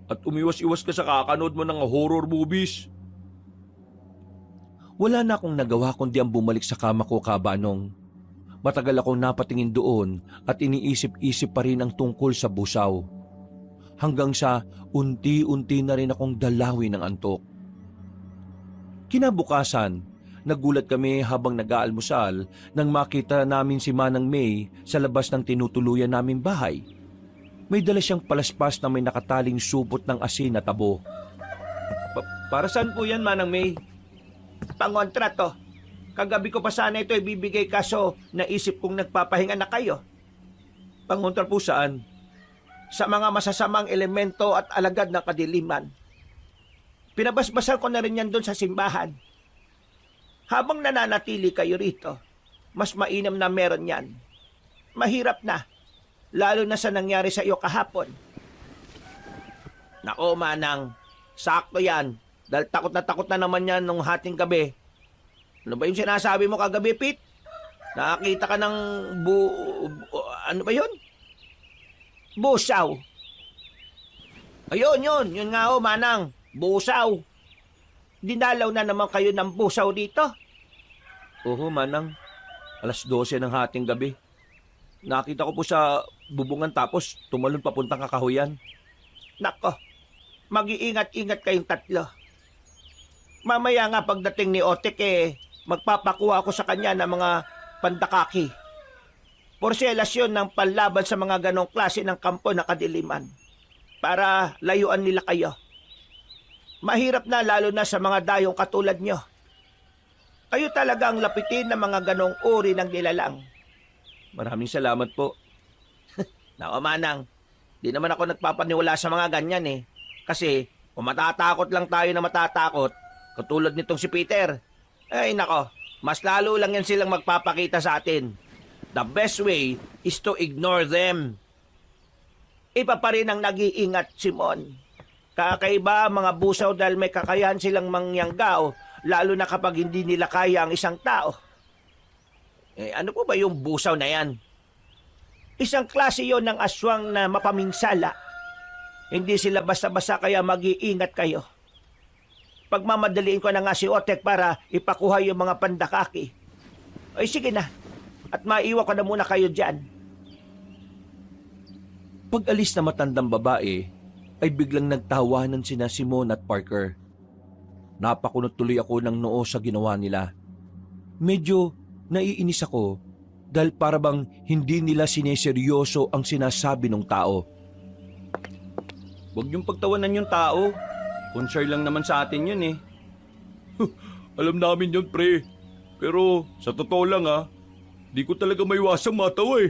at umiwas-iwas ka sa kakanood mo ng horror movies. Wala na akong nagawa kundi ang bumalik sa kama ko, Kabanong. Matagal akong napatingin doon at iniisip-isip pa rin ang tungkol sa busaw. Hanggang sa unti-unti na rin akong dalawin ng antok. Kinabukasan, nagulat kami habang nag-aalmusal nang makita namin si Manang May sa labas ng tinutuluyan naming bahay. May dala siyang palaspas na may nakataling supot ng asin na tabo. Para saan po yan, Manang May? Pangontra to. Kagabi ko pa sana ito ibibigay kaso naisip kong nagpapahinga na kayo. Pangontra po saan? Sa mga masasamang elemento at alagad ng kadiliman. Pinabasbasan ko na rin yan doon sa simbahan. Habang nananatili kayo rito, mas mainam na meron yan. Mahirap na, lalo na sa nangyari sa iyo kahapon. Nako, Manang, sakto yan. Dahil takot na naman yan nung hating gabi. Ano ba yung sinasabi mo kagabi, Pete? Nakakita ka ng ano ba yun? Busaw. Ayun, yun nga ho, Manang. Busaw. Dinalaw na naman kayo ng busaw dito. Oo, Manang. 12:00 ng hating gabi. Nakita ko po sa bubungan tapos tumalon papuntang Kakahuyan. Nako, mag-iingat-ingat kayong tatlo. Mamaya nga pagdating ni Otek magpapakuha ako sa kanya ng mga pandakaki. Porselas yun ng panlaban sa mga ganong klase ng kampo na kadiliman. Para layuan nila kayo. Mahirap na lalo na sa mga dayong katulad nyo. Kayo talagang lapitin ng mga ganong uri ng nilalang. Maraming salamat po. Nako, Manang, di naman ako nagpapaniwala sa mga ganyan Kasi kung matatakot lang tayo na matatakot, katulad nitong si Peter, ay nako, mas lalo lang yan silang magpapakita sa atin. The best way is to ignore them. Iba pa rin ang nag-iingat, Simon. Kakaiba mga busaw dahil may kakayahan silang mangyanggaw, lalo na kapag hindi nila kaya ang isang tao. Ano po ba yung busaw na yan? Isang klase yon ng aswang na mapaminsala. Hindi sila basta-basta kaya mag-iingat kayo. Pagmamadaliin ko na nga si Otek para ipakuha yung mga pandakaki. Ay sige na, at maiwan ko na muna kayo dyan. Pag-alis na matandang babae, ay biglang nagtawanan sina Simon at Parker. Napakunot tuloy ako ng noo sa ginawa nila. Medyo naiinis ako dahil para bang hindi nila sineseryoso ang sinasabi ng tao. Huwag niyong pagtawanan yung tao. Concern lang naman sa atin yun Alam namin yun, pre. Pero sa totoo lang di ko talaga maiwasang matawa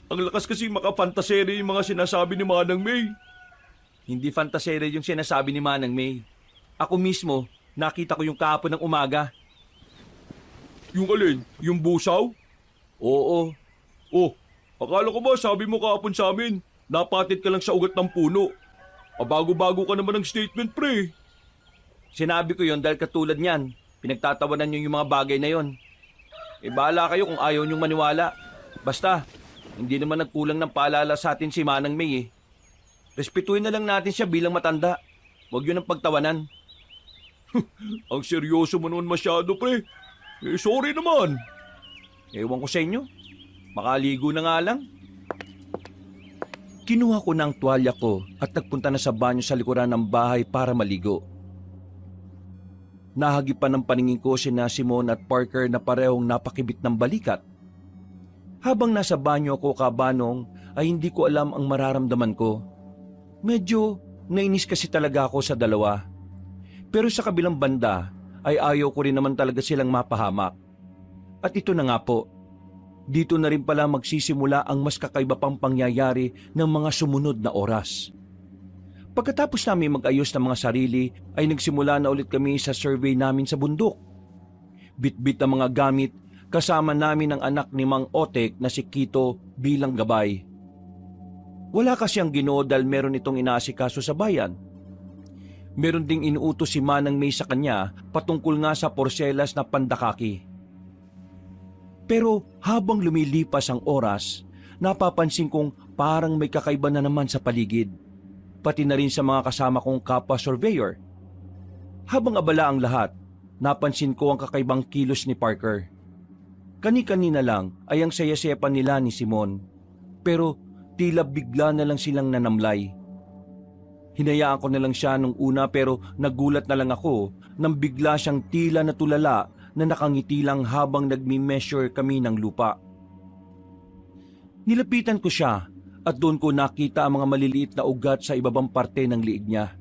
Ang lakas kasi makafantasere yung mga sinasabi ni Manang May. Hindi fantasere yung sinasabi ni Manang May. Ako mismo, nakita ko yung kahapon ng umaga. Yung alin? Yung busaw? Oo. Oh, akala ko ba sabi mo kahapon sa amin, napatit ka lang sa ugat ng puno. Bago-bago ka naman ng statement, pre. Sinabi ko yon dahil katulad niyan, pinagtatawanan niyo yung mga bagay na yon. Bahala kayo kung ayaw niyong maniwala. Basta, hindi naman nagkulang ng paalala sa atin si Manang May Respetuhin na lang natin siya bilang matanda. Huwag yun ang pagtawanan. Ang seryoso mo noon masyado, pre. Sorry naman. Ewan ko sa inyo. Makaligo na nga lang. Kinuha ko ng tuwalya ko at nagpunta na sa banyo sa likuran ng bahay para maligo. Nahagipan ng paningin ko sina Simon at Parker na parehong napakibit ng balikat. Habang nasa banyo ako kabanong ay hindi ko alam ang mararamdaman ko. Medyo nainis kasi talaga ako sa dalawa. Pero sa kabilang banda ay ayaw ko rin naman talaga silang mapahamak. At ito na nga po, dito na rin pala magsisimula ang mas kakaiba pang pangyayari ng mga sumunod na oras. Pagkatapos namin mag-ayos ng mga sarili ay nagsimula na ulit kami sa survey namin sa bundok. Bit-bit ang mga gamit, kasama namin ang anak ni Mang Otek na si Kito bilang gabay. Wala kasi ang Ginoo dahil meron itong inaasikaso sa bayan. Meron ding inuutos si Manang May sa kanya patungkol nga sa porselas na pandakaki. Pero habang lumilipas ang oras, napapansin kong parang may kakaiba na naman sa paligid. Pati na rin sa mga kasama kong kapwa surveyor. Habang abala ang lahat, napansin ko ang kakaibang kilos ni Parker. Kani-kanina lang ay ang saya-sepan nila ni Simon. Pero tila bigla na lang silang nanamlay. Hinayaan ko na lang siya nung una pero nagulat na lang ako nang bigla siyang tila natulala na nakangiti lang habang nagmi-measure kami ng lupa. Nilapitan ko siya at doon ko nakita ang mga maliliit na ugat sa ibabang parte ng liig niya.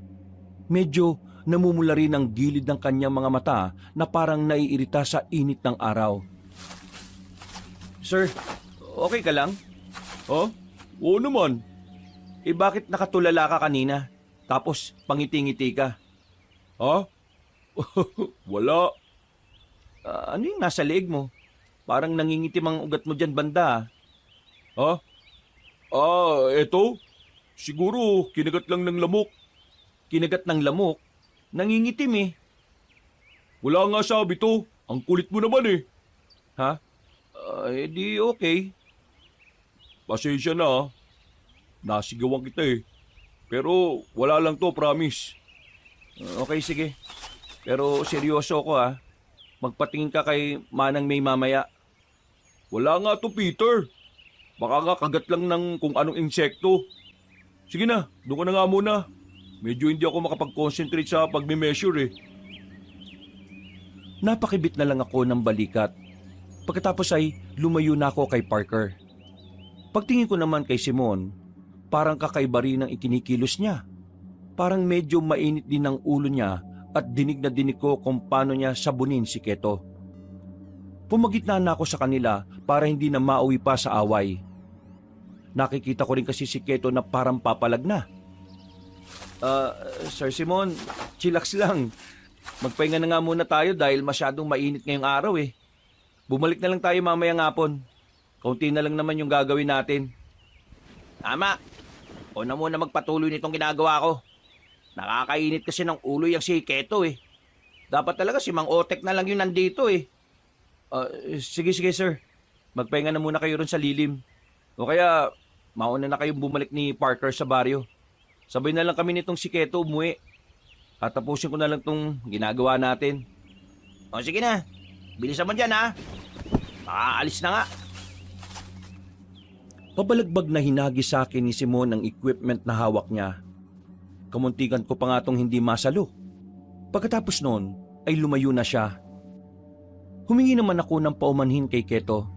Medyo namumula rin ang gilid ng kanyang mga mata na parang naiirita sa init ng araw. Sir, okay ka lang? Oh? Oo naman. Bakit nakatulala ka kanina? Tapos pangiti-ngiti ka? Ha? Wala. Ano yung nasa leeg mo? Parang nangingitim ang ugat mo dyan banda. Ha? Eto. Siguro kinagat lang ng lamok. Kinagat ng lamok? Nangingitim eh. Wala nga sabi to. Ang kulit mo naman eh. Ha? Di okay. Pasensya na. Nasigawan kita eh. Pero wala lang to, promise. Okay, sige. Pero seryoso ako ha. Magpatingin ka kay Manang May mamaya. Wala nga to, Peter. Baka nga kagat lang ng kung anong insekto. Sige na, doon ka na nga muna. Medyo hindi ako makapag-concentrate sa pagme-measure eh. Napakibit na lang ako ng balikat. Pagkatapos ay lumayo na ako kay Parker. Pagtingin ko naman kay Simon, parang kakaiba rin ang ikinikilos niya. Parang medyo mainit din ang ulo niya at dinig na dinig ko kung paano niya sabunin si Keto. Pumagitna na ako sa kanila para hindi na mauwi pa sa away. Nakikita ko rin kasi si Keto na parang papalag na. Sir Simon, chillax lang. Magpahinga na nga muna tayo dahil masyadong mainit ngayong araw eh. Bumalik na lang tayo mamayang hapon. Kaunti na lang naman yung gagawin natin. Tama. O na muna magpatuloy nitong ginagawa ko. Nakakainit kasi ng ulo yung si Keto eh. Dapat talaga si Mang Otek na lang yung nandito eh. Sige sir. Magpahinga na muna kayo ron sa lilim. O kaya mauna na kayong bumalik ni Parker sa baryo. Sabay na lang kami nitong si Keto umuwi. At tapusin ko na lang tong ginagawa natin. O sige na. Bilisan mo dyan ha. Makaalis na nga. Pabalagbag na hinagi sa akin ni Simon ang equipment na hawak niya. Kamuntikan ko pa nga tong hindi masalo. Pagkatapos noon ay lumayo na siya. Humingi naman ako ng paumanhin kay Keto.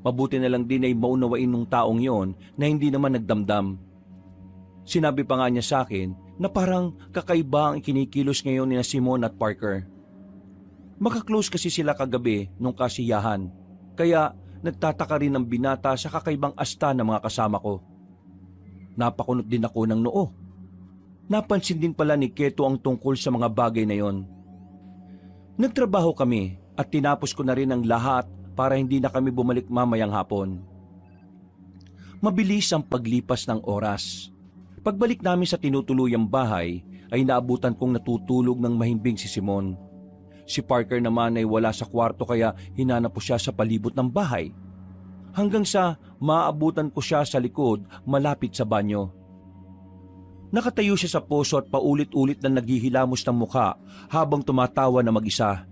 Mabuti na lang din ay maunawain ng taong yon na hindi naman nagdamdam. Sinabi pa nga niya sa akin na parang kakaiba ang ikinikilos ngayon ni Simon at Parker. Makaklose kasi sila kagabi nung kasiyahan, kaya nagtataka rin ang binata sa kakaibang asta ng mga kasama ko. Napakunot din ako ng noo. Napansin din pala ni Keto ang tungkol sa mga bagay na yon. Nagtrabaho kami at tinapos ko na rin ang lahat para hindi na kami bumalik mamayang hapon. Mabilis ang paglipas ng oras. Pagbalik namin sa tinutuluyang bahay ay naabutan kong natutulog ng mahimbing si Simon. Si Parker naman ay wala sa kwarto kaya hinanap ko siya sa palibot ng bahay. Hanggang sa maabutan ko siya sa likod malapit sa banyo. Nakatayo siya sa poso at paulit-ulit na naghihilamos ng mukha habang tumatawa na mag-isa.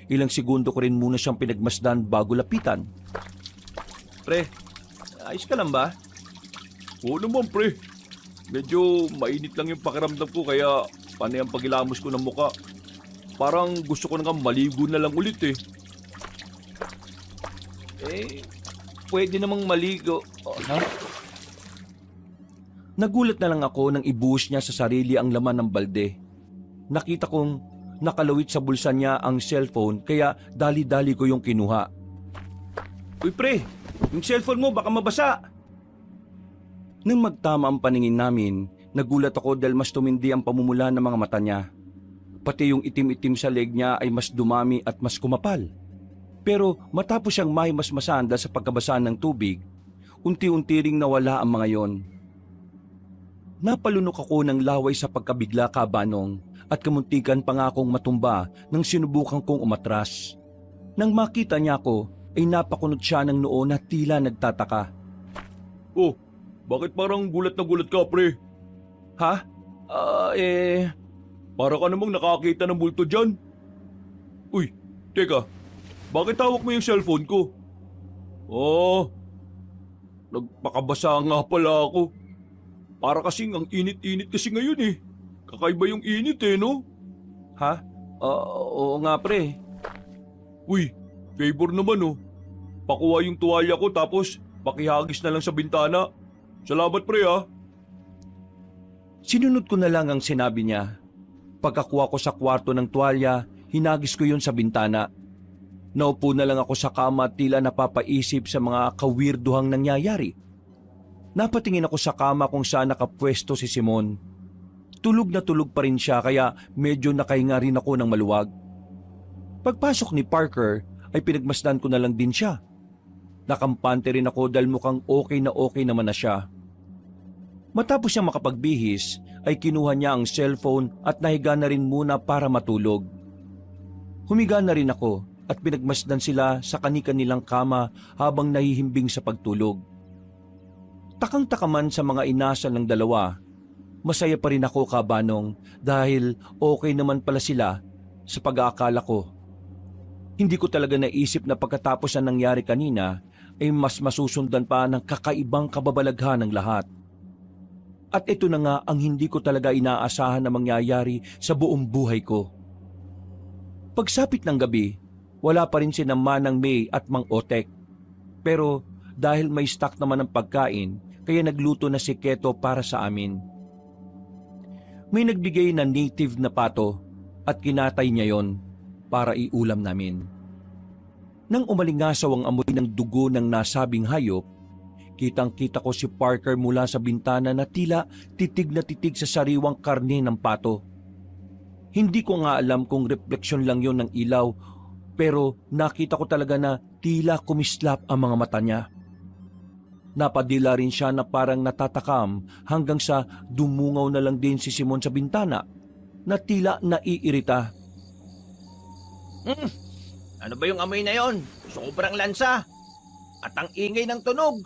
Ilang segundo ko rin muna siyang pinagmasdan bago lapitan. Pre, ayos ka lang ba? Oo naman, pre. Medyo mainit lang yung pakiramdam ko kaya panay ang pagilamos ko ng muka. Parang gusto ko na nga maligo na lang ulit eh. Pwede namang maligo. Ha? Nagulat na lang ako nang ibuhos niya sa sarili ang laman ng balde. Nakita kong nakalawit sa bulsa niya ang cellphone kaya dali-dali ko yung kinuha. Uy pre, yung cellphone mo baka mabasa. Nang magtama ang paningin namin, nagulat ako dahil mas tumindi ang pamumula ng mga mata niya. Pati yung itim-itim sa leg niya ay mas dumami at mas kumapal. Pero matapos siyang mahimasmasan dahil sa pagkabasa ng tubig, unti-unti ring nawala ang mga yon. Napalunok ako ng laway sa pagkabigla, Kabanong, at kamuntikan pa nga akong matumba nang sinubukan kong umatras. Nang makita niya ako, ay napakunot siya ng noo na tila nagtataka. Oh, bakit parang gulat na gulat ka, pre? Ha? Para ka namang nakakita ng bulto dyan. Uy, teka, bakit hawak mo yung cellphone ko? Oh, nagpakabasa nga pala ako. Para kasing ang init-init kasi ngayon eh. Kakaiba yung init eh, no? Ha? Oo nga, pre. Uy, favor naman oh. Pakuha yung tuwalya ko tapos pakihagis na lang sa bintana. Salamat pre ah. Sinunod ko na lang ang sinabi niya. Pagkakuha ko sa kwarto ng tuwalya, hinagis ko yun sa bintana. Naupo na lang ako sa kama at tila napapaisip sa mga kawirduhang nangyayari. Napatingin ako sa kama kung saan nakapwesto si Simon. Tulog na tulog pa rin siya kaya medyo nakahinga rin ako ng maluwag. Pagpasok ni Parker ay pinagmasdan ko na lang din siya. Nakampante rin ako dahil mukhang okay naman na siya. Matapos siya makapagbihis ay kinuha niya ang cellphone at nahiga na rin muna para matulog. Humiga na rin ako at pinagmasdan sila sa kani-kanilang kama habang nahihimbing sa pagtulog. Takang-taka man sa mga inasal ng dalawa, masaya pa rin ako, Kabanong, dahil okay naman pala sila sa pag-aakala ko. Hindi ko talaga naisip na pagkatapos ang nangyari kanina ay mas masusundan pa ng kakaibang kababalaghan ng lahat. At ito na nga ang hindi ko talaga inaasahan na mangyayari sa buong buhay ko. Pagsapit ng gabi, wala pa rin sina Manang May at Mang Otek. Pero dahil may stock naman ng pagkain, kaya nagluto na si Keto para sa amin. May nagbigay na native na pato at kinatay niya yon para iulam namin. Nang umalingasaw ang amoy ng dugo ng nasabing hayop, kitang-kita ko si Parker mula sa bintana na tila titig na titig sa sariwang karne ng pato. Hindi ko nga alam kung refleksyon lang yon ng ilaw, pero nakita ko talaga na tila kumislap ang mga mata niya. Napadila rin siya na parang natatakam hanggang sa dumungaw na lang din si Simon sa bintana na tila naiirita. Ano ba yung amoy na yon? Sobrang lansa. At ang ingay ng tunog.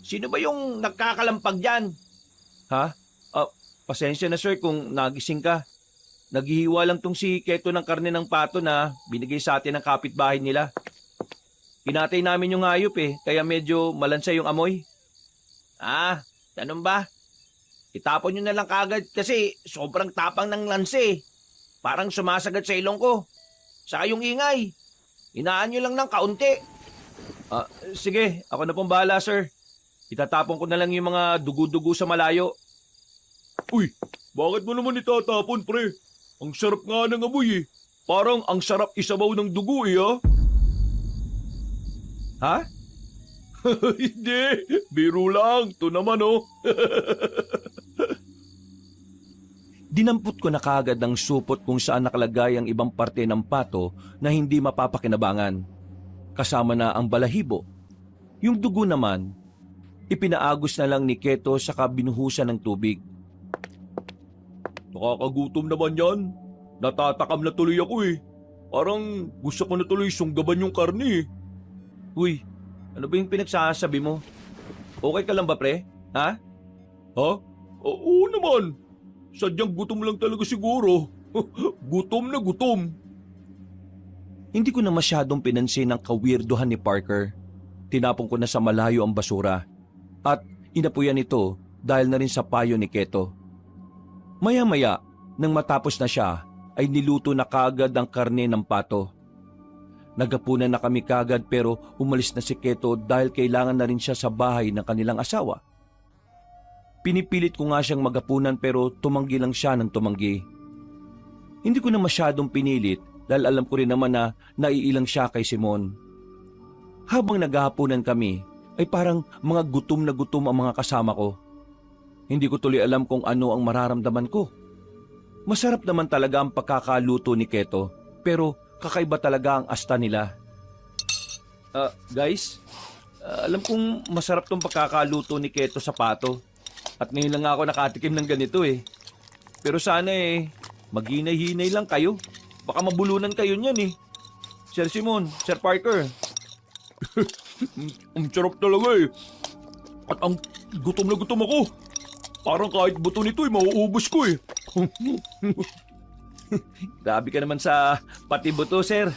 Sino ba yung nagkakalampag dyan? Ha? Pasensya na sir kung nagising ka. Naghihiwa lang tong si Keto ng karne ng pato na binigay sa atin ng kapitbahay nila. Hinatay namin yung hayop kaya medyo malansa yung amoy. Ganun ba? Itapon nyo na lang kagad kasi sobrang tapang ng lanse. Parang sumasagat sa ilong ko. Saka yung ingay. Inaan nyo lang ng kaunti. Sige, ako na pong bahala sir. Itatapon ko na lang yung mga dugo-dugo sa malayo. Uy, bakit mo naman itatapon pre? Ang sarap nga ng amoy Parang ang sarap isabaw ng dugo ah. Ha? Hindi, biro lang. Ito naman Dinampot ko na kaagad ang supot kung saan nakalagay ang ibang parte ng pato na hindi mapapakinabangan. Kasama na ang balahibo. Yung dugo naman, ipinaagos na lang ni Keto saka binuhusan ng tubig. Nakakagutom naman yan. Natatakam na tuloy ako Parang gusto ko na tuloy sunggaban yung karne Uy, ano ba yung pinagsasabi mo? Okay ka lang ba pre? Ha? Ha? Oo naman. Sadyang gutom lang talaga siguro. Gutom na gutom. Hindi ko na masyadong pinansin ang kawirduhan ni Parker. Tinapon ko na sa malayo ang basura. At Inapuyan ito dahil na rin sa payo ni Keto. Maya-maya, nang matapos na siya, ay niluto na kaagad ang karne ng pato. Naghapunan na kami kaagad pero umalis na si Keto dahil kailangan na rin siya sa bahay ng kanilang asawa. Pinipilit ko nga siyang maghapunan pero tumanggi lang siya ng tumanggi. Hindi ko na masyadong pinilit dahil alam ko rin naman na naiilang siya kay Simon. Habang naghahapunan kami, ay parang mga gutom na gutom ang mga kasama ko. Hindi ko tuloy alam kung ano ang mararamdaman ko. Masarap naman talaga ang pagkakaluto ni Keto, pero kakaiba talaga ang asta nila. Guys, alam kong masarap tong pagkakaluto ni Keto sa pato. At ngayon lang ako nakatikim ng ganito eh. Pero sana maghinay-hinay lang kayo. Baka mabulunan kayo niyan eh. Sir Simon, Sir Parker. Ang sarap talaga eh. At ang gutom na gutom ako. Parang kahit buto nito mauubos ko eh. Grabe ka naman sa pati buto, sir.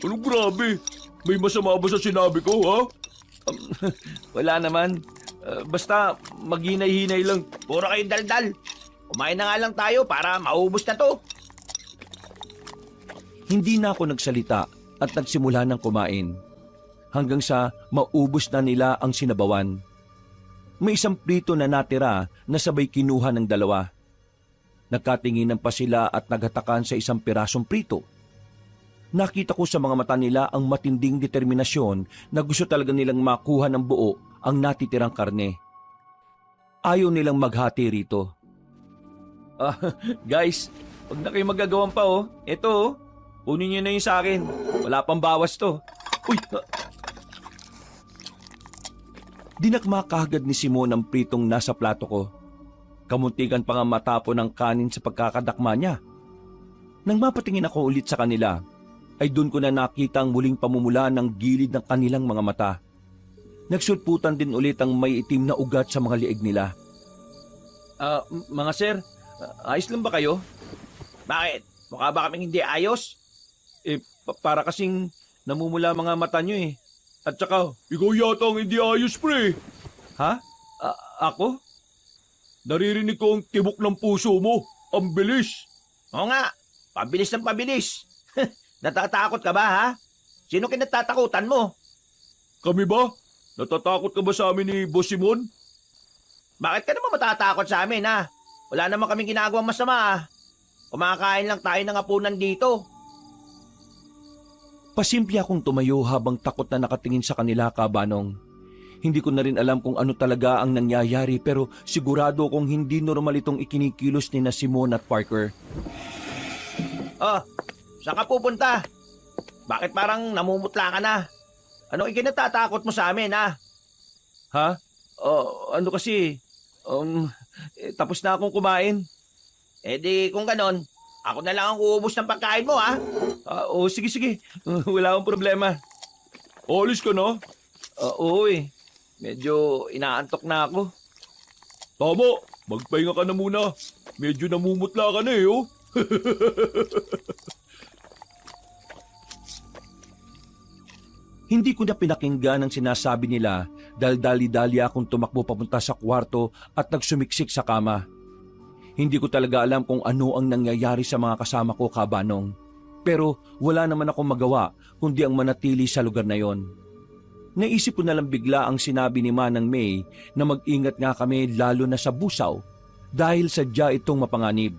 Anong grabe? May masama ba sa sinabi ko, ha? Wala naman. Basta maghinay-hinay lang. Puro kayong daldal. Kumain na nga lang tayo para maubos na to. Hindi na ako nagsalita at nagsimula ng kumain. Hanggang sa maubos na nila ang sinabawan. May isang prito na natira na sabay kinuha ng dalawa. Nagkatinginan pa sila at naghatakan sa isang pirasong prito. Nakita ko sa mga mata nila ang matinding determinasyon na gusto talaga nilang makuha ng buo ang natitirang karne. Ayaw nilang maghati rito. Guys, huwag na kayo magagawan pa oh. Ito kunin niyo na yung sa akin. Wala pang bawas to. Uy! Dinakma kaagad ni Simon ang pritong nasa plato ko. Kamuntikan pa nga matapon ng kanin sa pagkakadakma niya. Nang mapatingin ako ulit sa kanila, ay doon ko na nakita ang muling pamumula ng gilid ng kanilang mga mata. Nagsulputan din ulit ang may itim na ugat sa mga liig nila. Mga sir, ayos lang ba kayo? Bakit? Mukha ba kaming hindi ayos? Para kasing namumula mga mata nyo eh. At saka, ikaw yata ang hindi ayos, pre. Ha? Ako? Naririnig ko ang tibok ng puso mo. Ang bilis. Oo nga, pabilis ng pabilis. Natatakot ka ba, ha? Sino kinatatakutan mo? Kami ba? Natatakot ka ba sa amin ni Boss Simon? Bakit ka naman matatakot sa amin, ha? Wala naman kaming ginagawang masama, ha? Kumakain lang tayo ng hapunan dito. Pasimple akong tumayo habang takot na nakatingin sa kanila, Kabanong. Hindi ko na rin alam kung ano talaga ang nangyayari pero sigurado kong hindi normal itong ikinikilos ni na Simon at Parker. Saan ka pupunta? Bakit parang namumutla ka na? Anong ikinatatakot mo sa amin, ha? Ha? Ano kasi? Tapos na akong kumain. Di kung ganon, ako na lang ang uubos ng pagkain mo, ha? Sige. Wala akong problema. Alis ka na? Oo eh. Medyo inaantok na ako. Tama, magpahinga ka na muna. Medyo namumutla ka na eh, oh. Hindi ko na pinakinggan ang sinasabi nila dahil dali-dali akong tumakbo papunta sa kwarto at nagsumiksik sa kama. Hindi ko talaga alam kung ano ang nangyayari sa mga kasama ko, Kabanong. Pero wala naman akong magawa kundi ang manatili sa lugar na yon. Naisip ko na lang bigla ang sinabi ni Manang May na mag-ingat nga kami lalo na sa busaw dahil sadya itong mapanganib.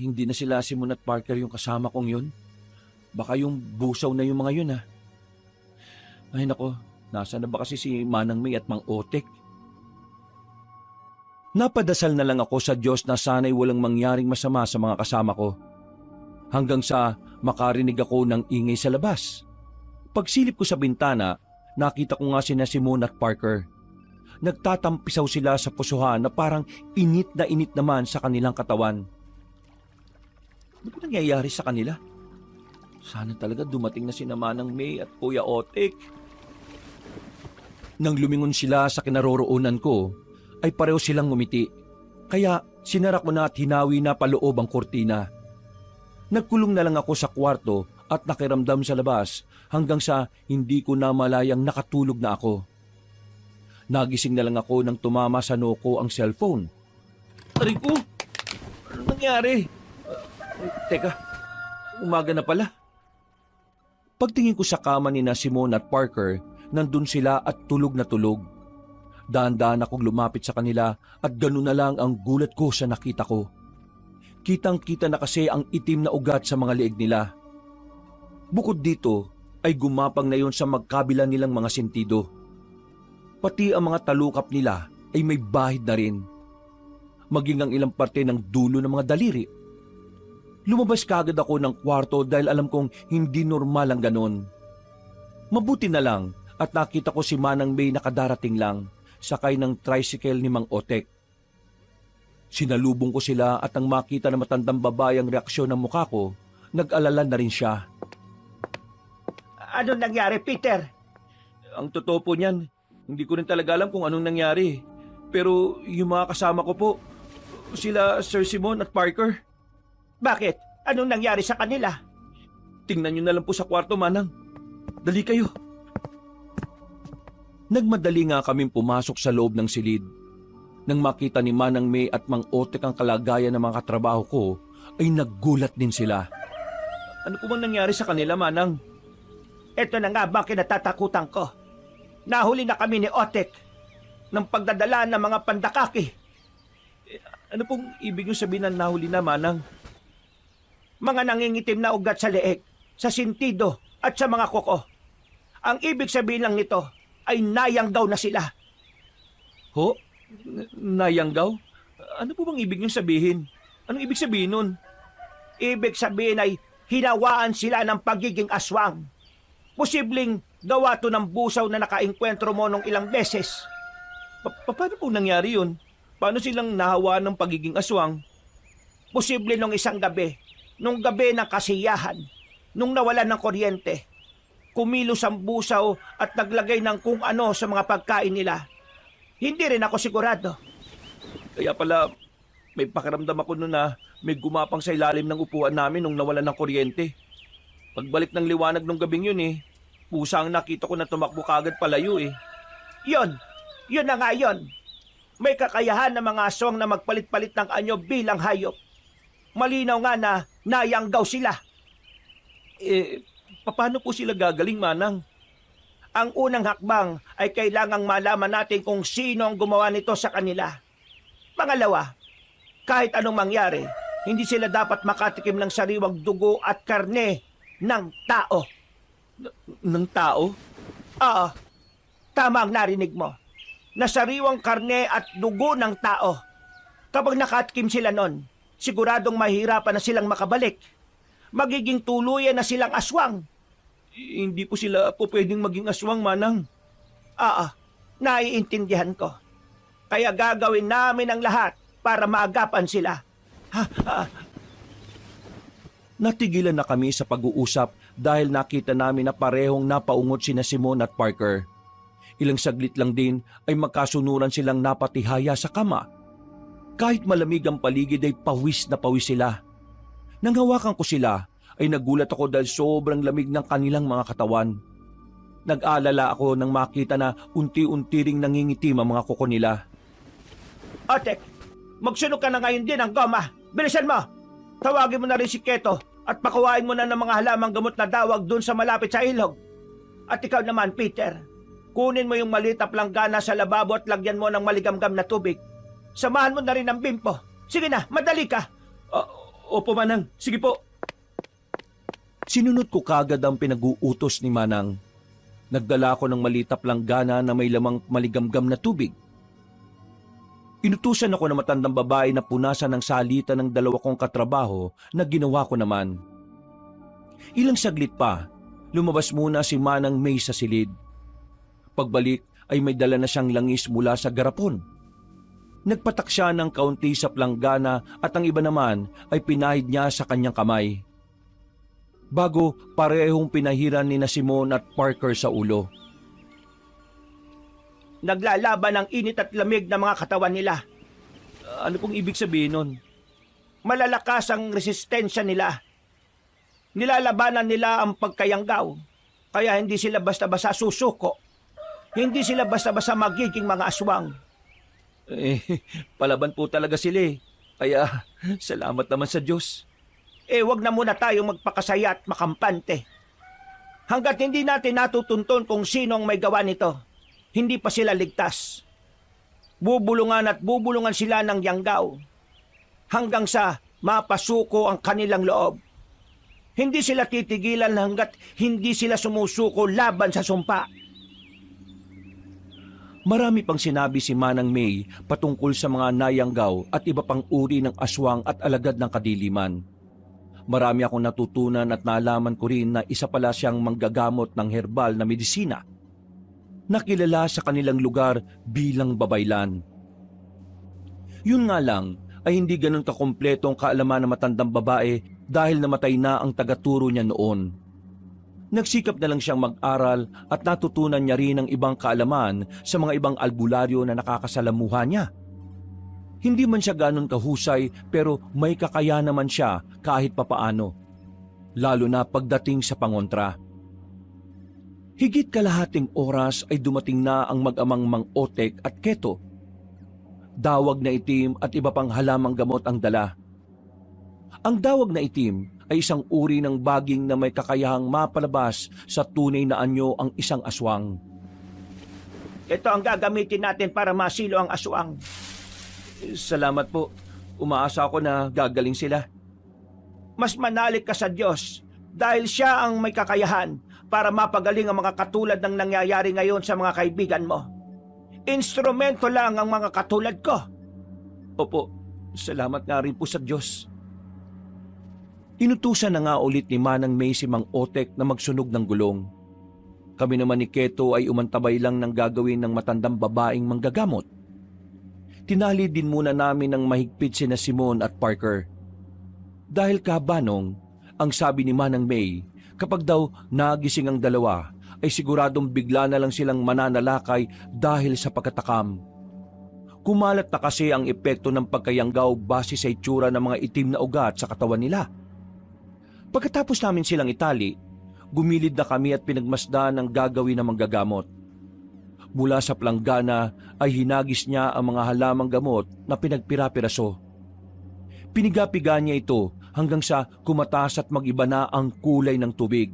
Hindi na sila Simon at Parker yung kasama kong yun? Baka yung busaw na yung mga yun ha. Ay nako, nasa na ba kasi si Manang May at Mang Otek? Napadasal na lang ako sa Diyos na sana'y walang mangyaring masama sa mga kasama ko. Hanggang sa makarinig ako ng ingay sa labas. Pagsilip ko sa bintana, nakita ko nga sina Simon at Parker. Nagtatampisaw sila sa pusuhan na parang init na init naman sa kanilang katawan. Ano ba nangyayari sa kanila? Sana talaga dumating na sina Manang May at Kuya Otek. Nang lumingon sila sa kinaroroonan ko, ay pareho silang ngumiti. Kaya sinara ko na at hinawi na paloob ang kortina. Nagkulong na lang ako sa kwarto at nakiramdam sa labas hanggang sa hindi ko na malayang nakatulog na ako. Nagising na lang ako nang tumama sa noo ko ang cellphone. Aray ko! Ano nangyari? Teka, umaga na pala. Pagtingin ko sa kama ni na Simone at Parker, nandun sila at tulog na tulog. Dahan-dahan akong lumapit sa kanila at gano'n na lang ang gulat ko sa nakita ko. Kitang-kita na kasi ang itim na ugat sa mga leeg nila. Bukod dito ay gumapang na yon sa magkabila nilang mga sentido. Pati ang mga talukap nila ay may bahid na rin. Maging ang ilang parte ng dulo ng mga daliri. Lumabas kagad ako ng kwarto dahil alam kong hindi normal ang ganon. Mabuti na lang at nakita ko si Manang May nakadarating lang, sakay ng tricycle ni Mang Otek. Sinalubong ko sila at nang makita na matandang babae ang reaksyon ng mukha ko, nag-alala na rin siya. Ano nangyari, Peter? Ang totoo po niyan, hindi ko rin talaga alam kung anong nangyari. Pero yung mga kasama ko po, sila Sir Simon at Parker. Bakit? Anong nangyari sa kanila? Tingnan nyo na lang po sa kwarto, Manang. Dali kayo. Nagmadali nga kaming pumasok sa loob ng silid. Nang makita ni Manang May at Mang Otek ang kalagayan ng mga katrabaho ko, ay naggulat din sila. Ano po bang nangyari sa kanila, Manang? Ito na nga ba kinatatakutan ko? Nahuli na kami ni Otek ng pagdadala ng mga pandakaki. Ano pong ibig nyo sabihin na nahuli na, Manang? Mga nangingitim na ugat sa leeg, sa sintido at sa mga kuko. Ang ibig sabihin lang nito ay nayanggaw na sila. Ho? Nayanggaw? Ano po bang ibig nyo sabihin? Anong ibig sabihin nun? Ibig sabihin ay hinawaan sila ng pagiging aswang. Posibleng gawa to ng busaw na nakainkwentro mo nung ilang beses. Paano po nangyari yun? Paano silang nahawaan ng pagiging aswang? Posible nung isang gabi, nung gabi ng kasiyahan, nung nawalan ng kuryente, kumilos ang busaw at naglagay ng kung ano sa mga pagkain nila. Hindi rin ako sigurado. Kaya pala, may pakiramdam ako noon na may gumapang sa ilalim ng upuan namin nung nawalan ng kuryente. Pagbalik ng liwanag nung gabing yun pusa ang nakita ko na tumakbo kagad palayo Yun na nga yun. May kakayahan ng mga aswang na magpalit-palit ng anyo bilang hayop. Malinaw nga na nayanggaw sila. Paano po sila gagaling, Manang? Ang unang hakbang ay kailangang malaman natin kung sino ang gumawa nito sa kanila. Pangalawa, kahit anong mangyari, hindi sila dapat makatikim ng sariwang dugo at karne ng tao. Ng tao? Oo, tama ang narinig mo. Na sariwang karne at dugo ng tao. Kapag nakatikim sila nun, siguradong mahirapan na silang makabalik. Magiging tuluyan na silang aswang. Hindi po sila po pwedeng maging aswang, Manang. Oo, naiintindihan ko. Kaya gagawin namin ang lahat para maagapan sila. Natigilan na kami sa pag-uusap dahil nakita namin na parehong napaungot sina Simon at Parker. Ilang saglit lang din ay magkasunuran silang napatihaya sa kama. Kahit malamig ang paligid ay pawis na pawis sila. Nang hawakan ko sila ay nagulat ako dahil sobrang lamig ng kanilang mga katawan. Nag-alala ako nang makita na unti-unti ring nangingitim ang mga kuko nila. Otek, magsunog ka na ngayon din ng goma. Bilisan mo! Tawagin mo na rin si Keto at pakuhain mo na ng mga halamang gamot na dawag dun sa malapit sa ilog. At ikaw naman, Peter, kunin mo yung maliit na planggana sa lababo at lagyan mo ng maligamgam na tubig. Samahan mo na rin ng bimpo. Sige na, madali ka. Opo, Manang. Sige po. Sinunod ko kagad ang pinag-uutos ni Manang. Nagdala ako ng maliit na planggana na may lamang maligamgam na tubig. Inutusan ako ng matandang babae na punasan ng salita ng dalawa kong katrabaho na ginawa ko naman. Ilang saglit pa, lumabas muna si Manang May sa silid. Pagbalik ay may dala na siyang langis mula sa garapon. Nagpatak siya ng kaunti sa planggana at ang iba naman ay pinahid niya sa kanyang kamay. Bago parehong pinahiran ni na Simon at Parker sa ulo. Naglalaban ng init at lamig ng mga katawan nila. Ano pong ibig sabihin nun? Malalakas ang resistensya nila. Nilalabanan nila ang pagkayanggaw. Kaya hindi sila basta-basta susuko. Hindi sila basta-basta magiging mga aswang. Eh, palaban po talaga sila eh. Kaya, salamat naman sa Diyos. Wag na muna tayong magpakasaya at makampante. Hanggat hindi natin natutunton kung sino ang may gawa nito, hindi pa sila ligtas. Bubulungan at bubulungan sila ng yanggaw hanggang sa mapasuko ang kanilang loob. Hindi sila titigilan hanggat hindi sila sumusuko laban sa sumpa. Marami pang sinabi si Manang May patungkol sa mga nayanggaw at iba pang uri ng aswang at alagad ng kadiliman. Marami akong natutunan at nalaman ko rin na isa pala siyang manggagamot ng herbal na medisina. Nakilala sa kanilang lugar bilang babaylan. Yun nga lang ay hindi ganun kakompleto ang kaalaman ng matandang babae dahil namatay na ang tagaturo niya noon. Nagsikap na lang siyang mag-aral at natutunan niya rin ang ibang kaalaman sa mga ibang albularyo na nakakasalamuha niya. Hindi man siya ganun kahusay pero may kakaya naman siya kahit papaano, lalo na pagdating sa pangontra. Higit kalahating oras ay dumating na ang mag-amang Mang Otek at Keto. Dawag na itim at iba pang halamang gamot ang dala. Ang dawag na itim ay isang uri ng baging na may kakayahang mapalabas sa tunay na anyo ang isang aswang. Ito ang gagamitin natin para masilo ang aswang. Salamat po. Umaasa ako na gagaling sila. Mas manalig ka sa Diyos dahil siya ang may kakayahan para mapagaling ang mga katulad ng nangyayari ngayon sa mga kaibigan mo. Instrumento lang ang mga katulad ko. Opo, salamat nga rin po sa Diyos. Inutusan na nga ulit ni Manang May si Mang Otek na magsunog ng gulong. Kami naman ni Keto ay umantabay lang ng gagawin ng matandang babaeng manggagamot. Tinali din muna namin ng mahigpit sina Simon at Parker. Dahil kabanong, ang sabi ni Manang May, kapag daw nagising ang dalawa, ay siguradong bigla na lang silang mananalakay dahil sa pagkatakam. Kumalat na kasi ang epekto ng pagkayanggaw base sa itsura ng mga itim na ugat sa katawan nila. Pagkatapos namin silang itali, gumilid na kami at pinagmasdan ang gagawin ng manggagamot. Mula sa planggana ay hinagis niya ang mga halamang gamot na pinagpira-piraso. Pinigapiga niya ito hanggang sa kumataas at mag-iba na ang kulay ng tubig.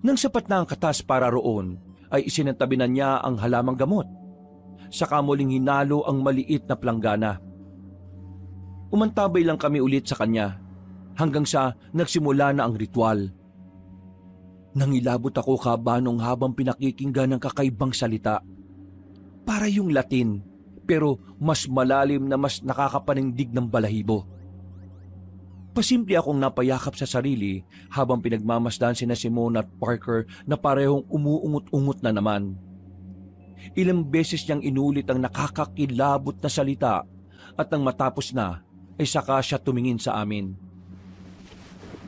Nang sapat na ang katas para roon, ay isinantabinan niya ang halamang gamot. Saka muling hinalo ang maliit na planggana. Umantabay lang kami ulit sa kanya hanggang sa nagsimula na ang ritual. Nangilabot ako kabanong habang pinakikinggan ng kakaibang salita. Para yung Latin, pero mas malalim na mas nakakapanindig ng balahibo. Pasimple akong napayakap sa sarili habang pinagmamasdan sina Simon at Parker na parehong umuungot-ungot na naman. Ilang beses niyang inulit ang nakakakilabot na salita at nang matapos na ay saka siya tumingin sa amin.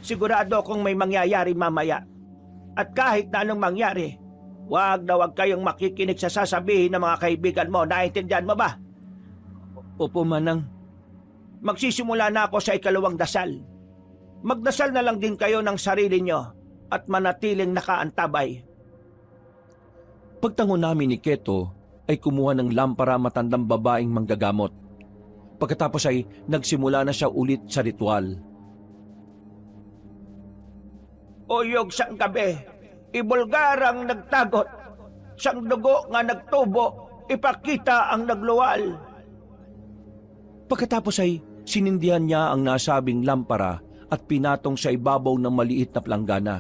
Sigurado akong may mangyayari mamaya. At kahit na anong mangyari, wag na wag kayong makikinig sa sasabihin ng mga kaibigan mo. Naintindihan mo ba? Opo, Manang. Magsisimula na ako sa ikalawang dasal. Magdasal na lang din kayo ng sarili nyo at manatiling nakaantabay. Pagtango namin ni Keto ay kumuha ng lampara matandang babaeng manggagamot. Pagkatapos ay nagsimula na siya ulit sa ritual. Uyog sang gabi, ibulgar ang nagtagot. Sang dugo nga nagtubo, ipakita ang nagluwal. Pagkatapos ay sinindihan niya ang nasabing lampara at pinatong sa ibabaw ng maliit na planggana.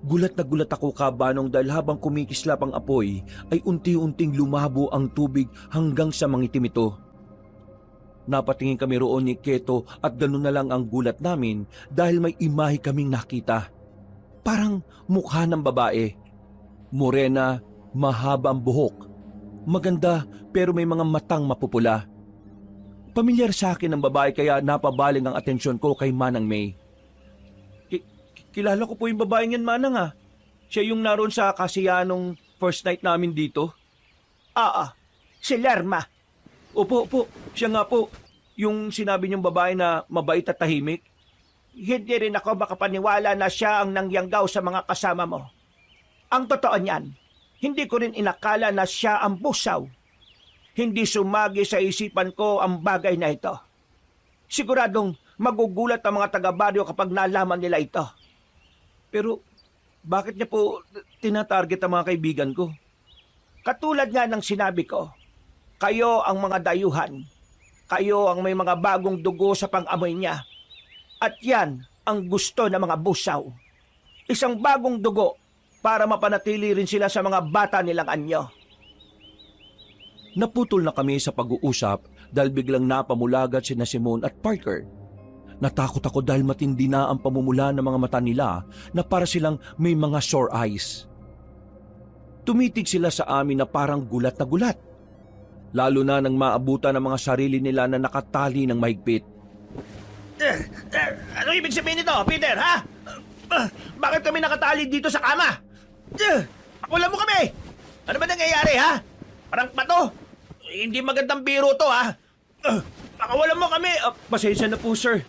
Gulat na gulat ako kabanong dahil habang kumikislap ang apoy ay unti-unting lumabo ang tubig hanggang sa mangitim ito. Napatingin kami roon ni Keto at ganun na lang ang gulat namin dahil may imahe kaming nakita. Parang mukha ng babae. Morena, mahaba ang buhok. Maganda pero may mga matang mapupula. Pamilyar sa akin ang babae kaya napabaling ang atensyon ko kay Manang May. Kilala ko po yung babaeng yan, Manang ah. Siya yung naroon sa kasiyanong first night namin dito. Si Lerma. Opo, siya nga po. Yung sinabi niyong babae na mabait at tahimik. hindi rin ako makapaniwala na siya ang nangyanggaw sa mga kasama mo. Ang totoo niyan, hindi ko rin inakala na siya ang busaw. Hindi sumagi sa isipan ko ang bagay na ito. Siguradong magugulat ang mga taga-baryo kapag nalaman nila ito. Pero bakit niya po tinatarget ang mga kaibigan ko? Katulad nga ng sinabi ko, kayo ang mga dayuhan. Kayo ang may mga bagong dugo sa pang-amoy niya. At yan ang gusto ng mga busaw. Isang bagong dugo para mapanatili rin sila sa mga bata nilang anyo. Naputol na kami sa pag-uusap dahil biglang napamulagat sina Simon at Parker. Natakot ako dahil matindi na ang pamumula ng mga mata nila na para silang may mga sore eyes. Tumitig sila sa amin na parang gulat na gulat. Lalo na nang maabutan ng mga sarili nila na nakatali ng mahigpit. Ano ibig sabihin nito, Peter, ha? Bakit kami nakatali dito sa kama? Pakulan mo kami! Ano ba nangyayari, ha? Parang pato? Hindi magandang biro to, ha? Pakawalan mo kami! Pasensya na po, sir.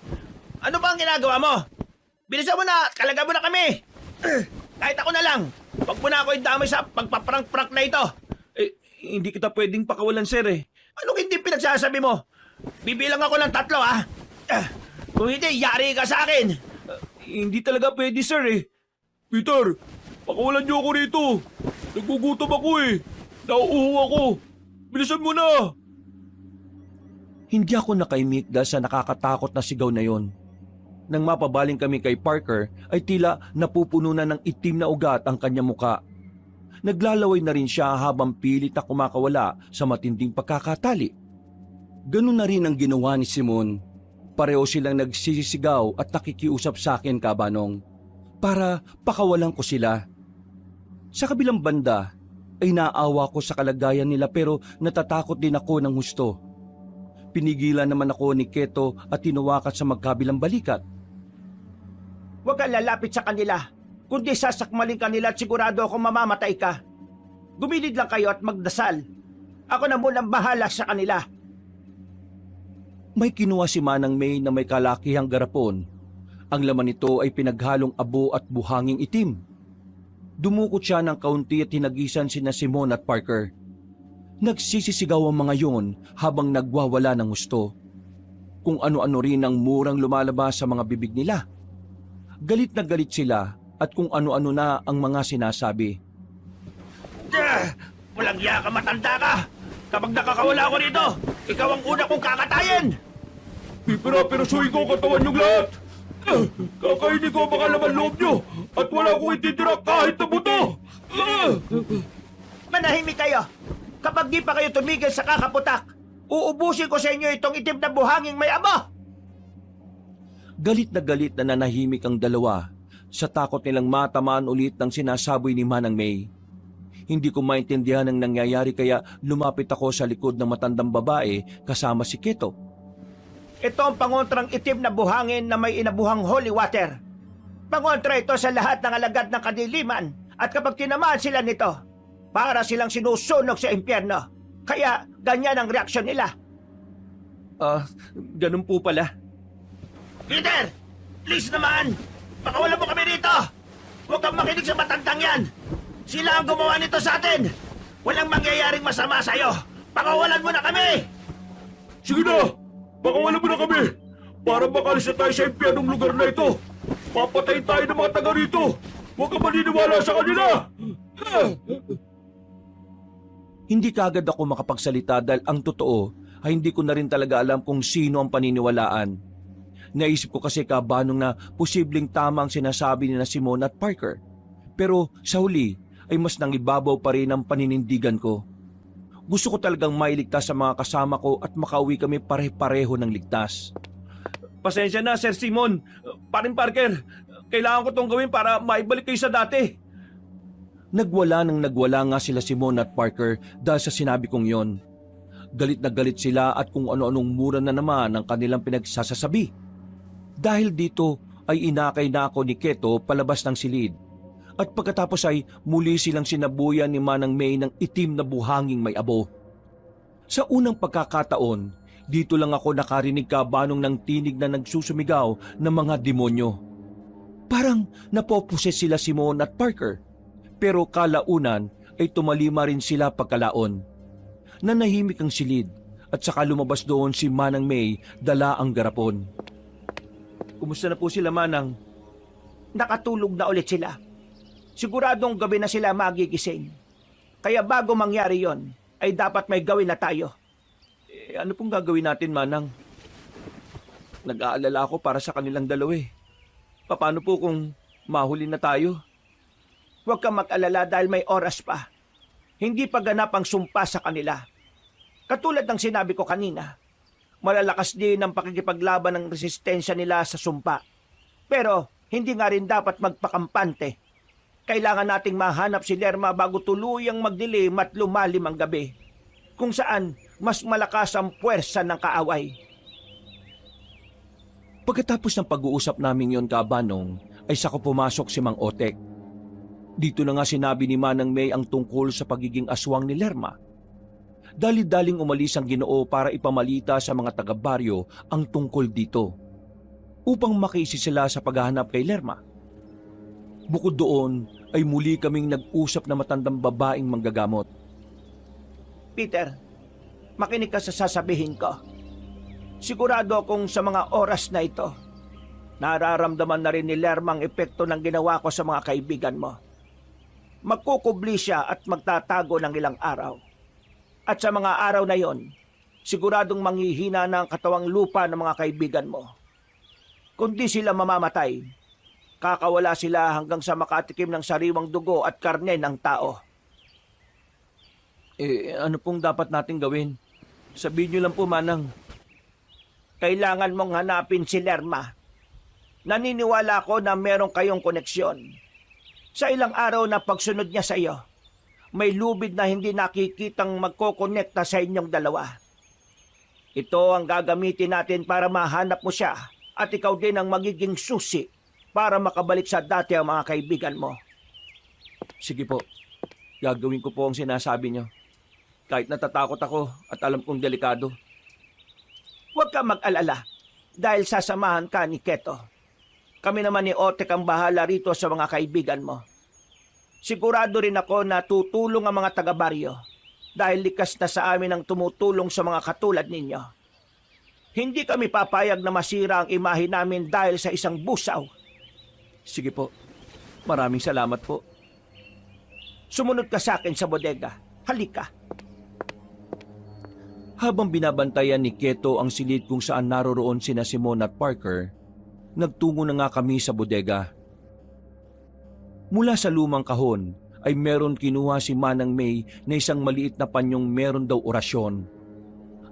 Ano ba ang ginagawa mo? Bilisan mo na! Kalaga mo na kami! Kahit ako na lang! Huwag mo na ako idamay sa pagpaprank-prank na ito! Hindi kita pwedeng pakawalan, sir eh. Anong hindi pinagsasabi mo? Bibilang ako ng 3, ha? Kung hindi, yari ka sa akin! Hindi talaga pwede, sir eh. Peter, pakawalan niyo ako rito. Nagugutom ako eh. Nauuhaw ako. Bilisan mo na. Hindi ako nakaimik dahil sa nakakatakot na sigaw na yon. Nang mapabaling kami kay Parker ay tila napupuno na ng itim na ugat ang kanyang muka. Naglalaway na rin siya habang pilit na kumakawala sa matinding pagkakatali. Ganun na rin ang ginawa ni Simon. Pareho silang nagsisisigaw at nakikiusap sa akin, Kabanong, para pakawalan ko sila. Sa kabilang banda ay naawa ko sa kalagayan nila pero natatakot din ako ng husto. Pinigilan naman ako ni Keto at tinawakat sa magkabilang balikat. Huwag kang lalapit sa kanila, kundi sasakmalin kanila at sigurado akong mamamatay ka. Gumilid lang kayo at magdasal. Ako na munang bahala sa kanila. May kinuha si Manang May na may kalakihang garapon. Ang laman nito ay pinaghalong abo at buhanging itim. Dumukot siya ng kaunti at tinagisan sina Simon at Parker. Nagsisisigaw ang mga yon habang nagwawala ng gusto. Kung ano-ano rin ang murang lumalabas sa mga bibig nila. Galit na galit sila at kung ano-ano na ang mga sinasabi. Walang iya ka, matanda ka! Kapag nakakawala ako rito, ikaw ang una kong kakatayin! Pipira-pirasuhin ko ang katawan niyong lahat. Kakainin ko ang mga laman loob niyo at wala akong ititira kahit na buto. Manahimik kayo! Kapag di pa kayo tumigil sa kakaputak, uubusin ko sa inyo itong itim na buhanging may abo! Galit na nanahimik ang dalawa sa takot nilang matamaan ulit ng sinasaboy ni Manang May. Hindi ko maintindihan ang nangyayari kaya lumapit ako sa likod ng matandang babae kasama si Keto. Ito ang pangontrang itim na buhangin na may inabuhang holy water. Pangontra ito sa lahat ng alagad ng kadiliman at kapag tinamaan sila nito, para silang sinusunog sa impyerno. Kaya ganyan ang reaksyon nila. Ganun po pala. Peter! Please naman! Pakawalan mo kami rito! Huwag kang makinig sa matandang yan! Sila ang gumawa nito sa atin! Walang mangyayaring masama sa'yo! Pakawalan mo na kami! Sige na! Pakawalan mo na kami! Para makalis na tayo sa impyernong lugar na ito! Papatayin tayo ng mga taga rito! Huwag kang maniniwala sa kanila! Hindi kaagad ako makapagsalita dahil ang totoo ay hindi ko na rin talaga alam kung sino ang paniniwalaan. Naisip ko kasi, Kabanong, na posibleng tama ang sinasabi ni na Simon at Parker. Pero sa huli ay mas nangibabaw pa rin ang paninindigan ko. Gusto ko talagang mailigtas sa mga kasama ko at makauwi kami pare-pareho ng ligtas. Pasensya na, Sir Simon. Paring Parker, kailangan ko tong gawin para maibalik kayo sa dati. Nagwala nga sila Simon at Parker dahil sa sinabi kong yon. Galit na galit sila at kung ano-anong mura na naman ang kanilang pinagsasasabi. Dahil dito ay inakay na ako ni Keto palabas ng silid. At pagkatapos ay muli silang sinabuyan ni Manang May ng itim na buhanging may abo. Sa unang pagkakataon, Dito lang ako nakarinig kabanong ng tinig na nagsusumigaw ng mga demonyo. Parang napoposes sila Simon at Parker. Pero kalaunan ay tumalima rin sila pagkalaon. Nanahimik ang silid at saka lumabas doon si Manang May dala ang garapon. Kumusta na po sila, Manang? Nakatulog na ulit sila. Siguradong gabi na sila magigising. Kaya bago mangyari yon, ay dapat may gawin na tayo. Ano pong gagawin natin, Manang? Nag-aalala ako para sa kanilang dalawa eh. Paano po kung mahuli na tayo? Huwag kang mag-alala dahil may oras pa. Hindi pa ganap ang sumpa sa kanila. Katulad ng sinabi ko kanina, malalakas din ang pakikipaglaban ng resistensya nila sa sumpa. Pero hindi nga rin dapat magpakampante. Kailangan nating mahanap si Lerma bago tuluyang magdilim at lumalim ang gabi, kung saan mas malakas ang puwersa ng kaaway. Pagkatapos ng pag-uusap namin yon, Kabanong, ay saka pumasok si Mang Otek. Dito na nga sinabi ni Manang May ang tungkol sa pagiging aswang ni Lerma. Dali-daling umalis ang Ginoo para ipamalita sa mga taga-baryo ang tungkol dito, upang makiisi sila sa paghahanap kay Lerma. Bukod doon ay muli kaming nag-usap na matandang babaeng manggagamot. Peter, makinig ka sa sasabihin ko. Sigurado akong sa mga oras na ito, nararamdaman na rin ni Lerma ang epekto ng ginawa ko sa mga kaibigan mo. Magkukubli siya at magtatago ng ilang araw. At sa mga araw na yon, siguradong manghihina na ang katawang lupa ng mga kaibigan mo. Kung di sila mamamatay, kakawala sila hanggang sa makatikim ng sariwang dugo at karne ng tao. Ano pong dapat natin gawin? Sabihin niyo lang po, Manang. Kailangan mong hanapin si Lerma. Naniniwala ako na meron kayong koneksyon. Sa ilang araw na pagsunod niya sa iyo, may lubid na hindi nakikitang magkokonekta sa inyong dalawa. Ito ang gagamitin natin para mahanap mo siya at ikaw din ang magiging susi para makabalik sa dati ang mga kaibigan mo. Sige po, gagawin ko po ang sinasabi niyo. Kahit natatakot ako at alam kong delikado. Huwag ka mag-alala dahil sasamahan ka ni Keto. Kami naman ni Otek ang bahala rito sa mga kaibigan mo. Sigurado rin ako na tutulong ang mga taga-baryo dahil likas na sa amin ang tumutulong sa mga katulad ninyo. Hindi kami papayag na masira ang imahe namin dahil sa isang busaw. Sige po, maraming salamat po. Sumunod ka sa akin sa bodega. Halika. Habang binabantayan ni Keto ang silid kung saan naroroon sina Simon at Parker, nagtungo na nga kami sa bodega. Mula sa lumang kahon ay meron kinuha si Manang May na isang maliit na panyong meron daw orasyon.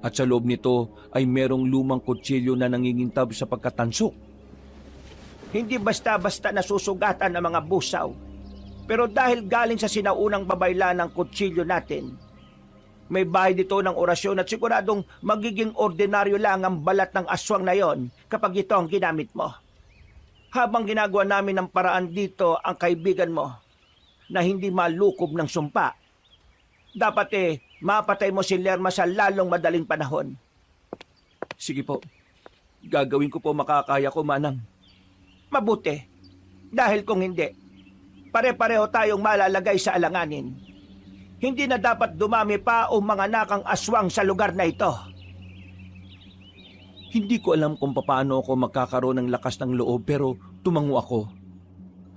At sa loob nito ay merong lumang kutsilyo na nangingintab sa pagkatansok. Hindi basta-basta nasusugatan ang mga busaw. Pero dahil galing sa sinaunang babayla ng kutsilyo natin, may bahay dito ng orasyon at siguradong magiging ordinaryo lang ang balat ng aswang na yon kapag ito ang ginamit mo. Habang ginagawa namin ng paraan dito ang kaibigan mo na hindi malukob ng sumpa, dapat mapatay mo si Lerma sa lalong madaling panahon. Sige po, gagawin ko po makakaya ko, Manang. Mabuti, dahil kung hindi, pare-pareho tayong malalagay sa alanganin. Hindi na dapat dumami pa o mga nakang aswang sa lugar na ito. Hindi ko alam kung paano ako magkakaroon ng lakas ng loob pero tumango ako.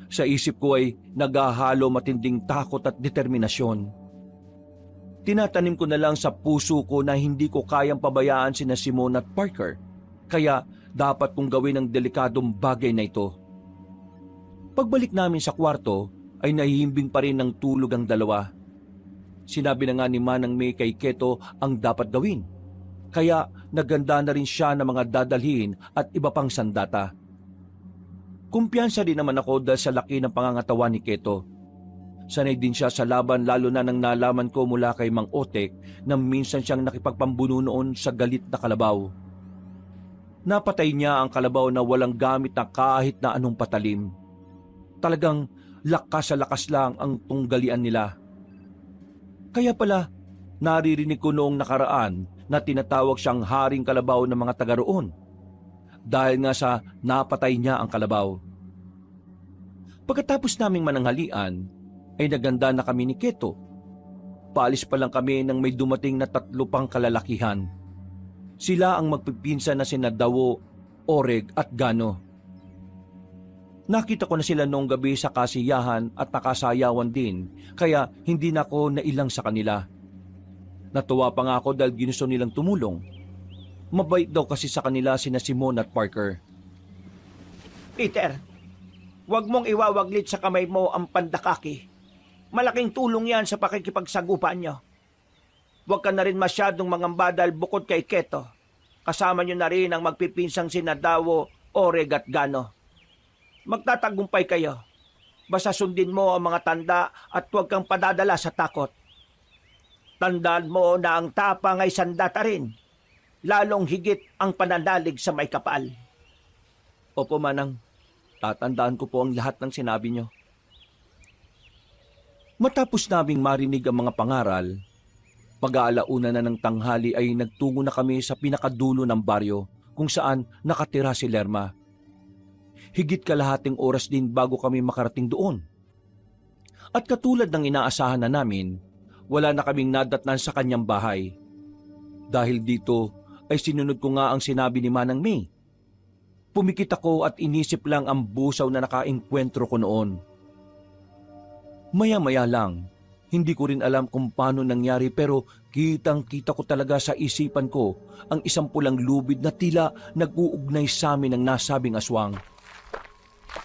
Sa isip ko ay naghahalo matinding takot at determinasyon. Tinatanim ko na lang sa puso ko na hindi ko kayang pabayaan sina Simon at Parker, kaya dapat kong gawin ang delikadong bagay na ito. Pagbalik namin sa kwarto ay nahihimbing pa rin ng tulog ang dalawa. Sinabi na nga ni Manang May kay Keto ang dapat gawin, kaya naganda na rin siya ng mga dadalhin at iba pang sandata. Kumpiyansa din naman ako dahil sa laki ng pangangatawan ni Keto. Sanay din siya sa laban lalo na nang nalaman ko mula kay Mang Otek na minsan siyang nakipagpambuno noon sa galit na kalabaw. Napatay niya ang kalabaw na walang gamit na kahit na anong patalim. Talagang lakas sa lakas lang ang tunggalian nila. Kaya pala naririnig ko noong nakaraan na tinatawag siyang Haring Kalabaw ng mga taga roon dahil nga sa napatay niya ang kalabaw. Pagkatapos naming mananghalian ay naganda na kami ni Keto. Paalis pa lang kami nang may dumating na 3 pang kalalakihan. Sila ang magpipinsan na sina Dawo, Oreg at Gano. Nakita ko na sila noong gabi sa kasiyahan at nakasayawan din, kaya hindi na ako nailang sa kanila. Natuwa pa nga ako dahil ginusto nilang tumulong. Mabait daw kasi sa kanila sina Simon at Parker. Peter, huwag mong iwawaglit sa kamay mo ang pandakaki. Malaking tulong yan sa pakikipagsagupan nyo. Huwag ka na rin masyadong mangambadal bukod kay Keto. Kasama nyo na rin ang magpipinsang sina Dawo, Oreg at Gano. Magtatagumpay kayo. Basta sundin mo ang mga tanda at huwag kang padadala sa takot. Tandaan mo na ang tapang ay sandata rin. Lalong higit ang pananalig sa may kapal. Opo, Manang. Tatandaan ko po ang lahat ng sinabi nyo. Matapos naming marinig ang mga pangaral, pag-aalauna na ng tanghali ay nagtungo na kami sa pinakadulo ng baryo kung saan nakatira si Lerma. Higit kalahating oras din bago kami makarating doon. At katulad ng inaasahan na namin, wala na kaming nadatnan sa kanyang bahay. Dahil dito ay sinunod ko nga ang sinabi ni Manang May. Pumikit ako at inisip lang ang busaw na nakaengkwentro ko noon. Maya-maya lang, hindi ko rin alam kung paano nangyari pero kitang-kita ko talaga sa isipan ko ang isang pulang lubid na tila nag-uugnay sa amin ng nasabing aswang.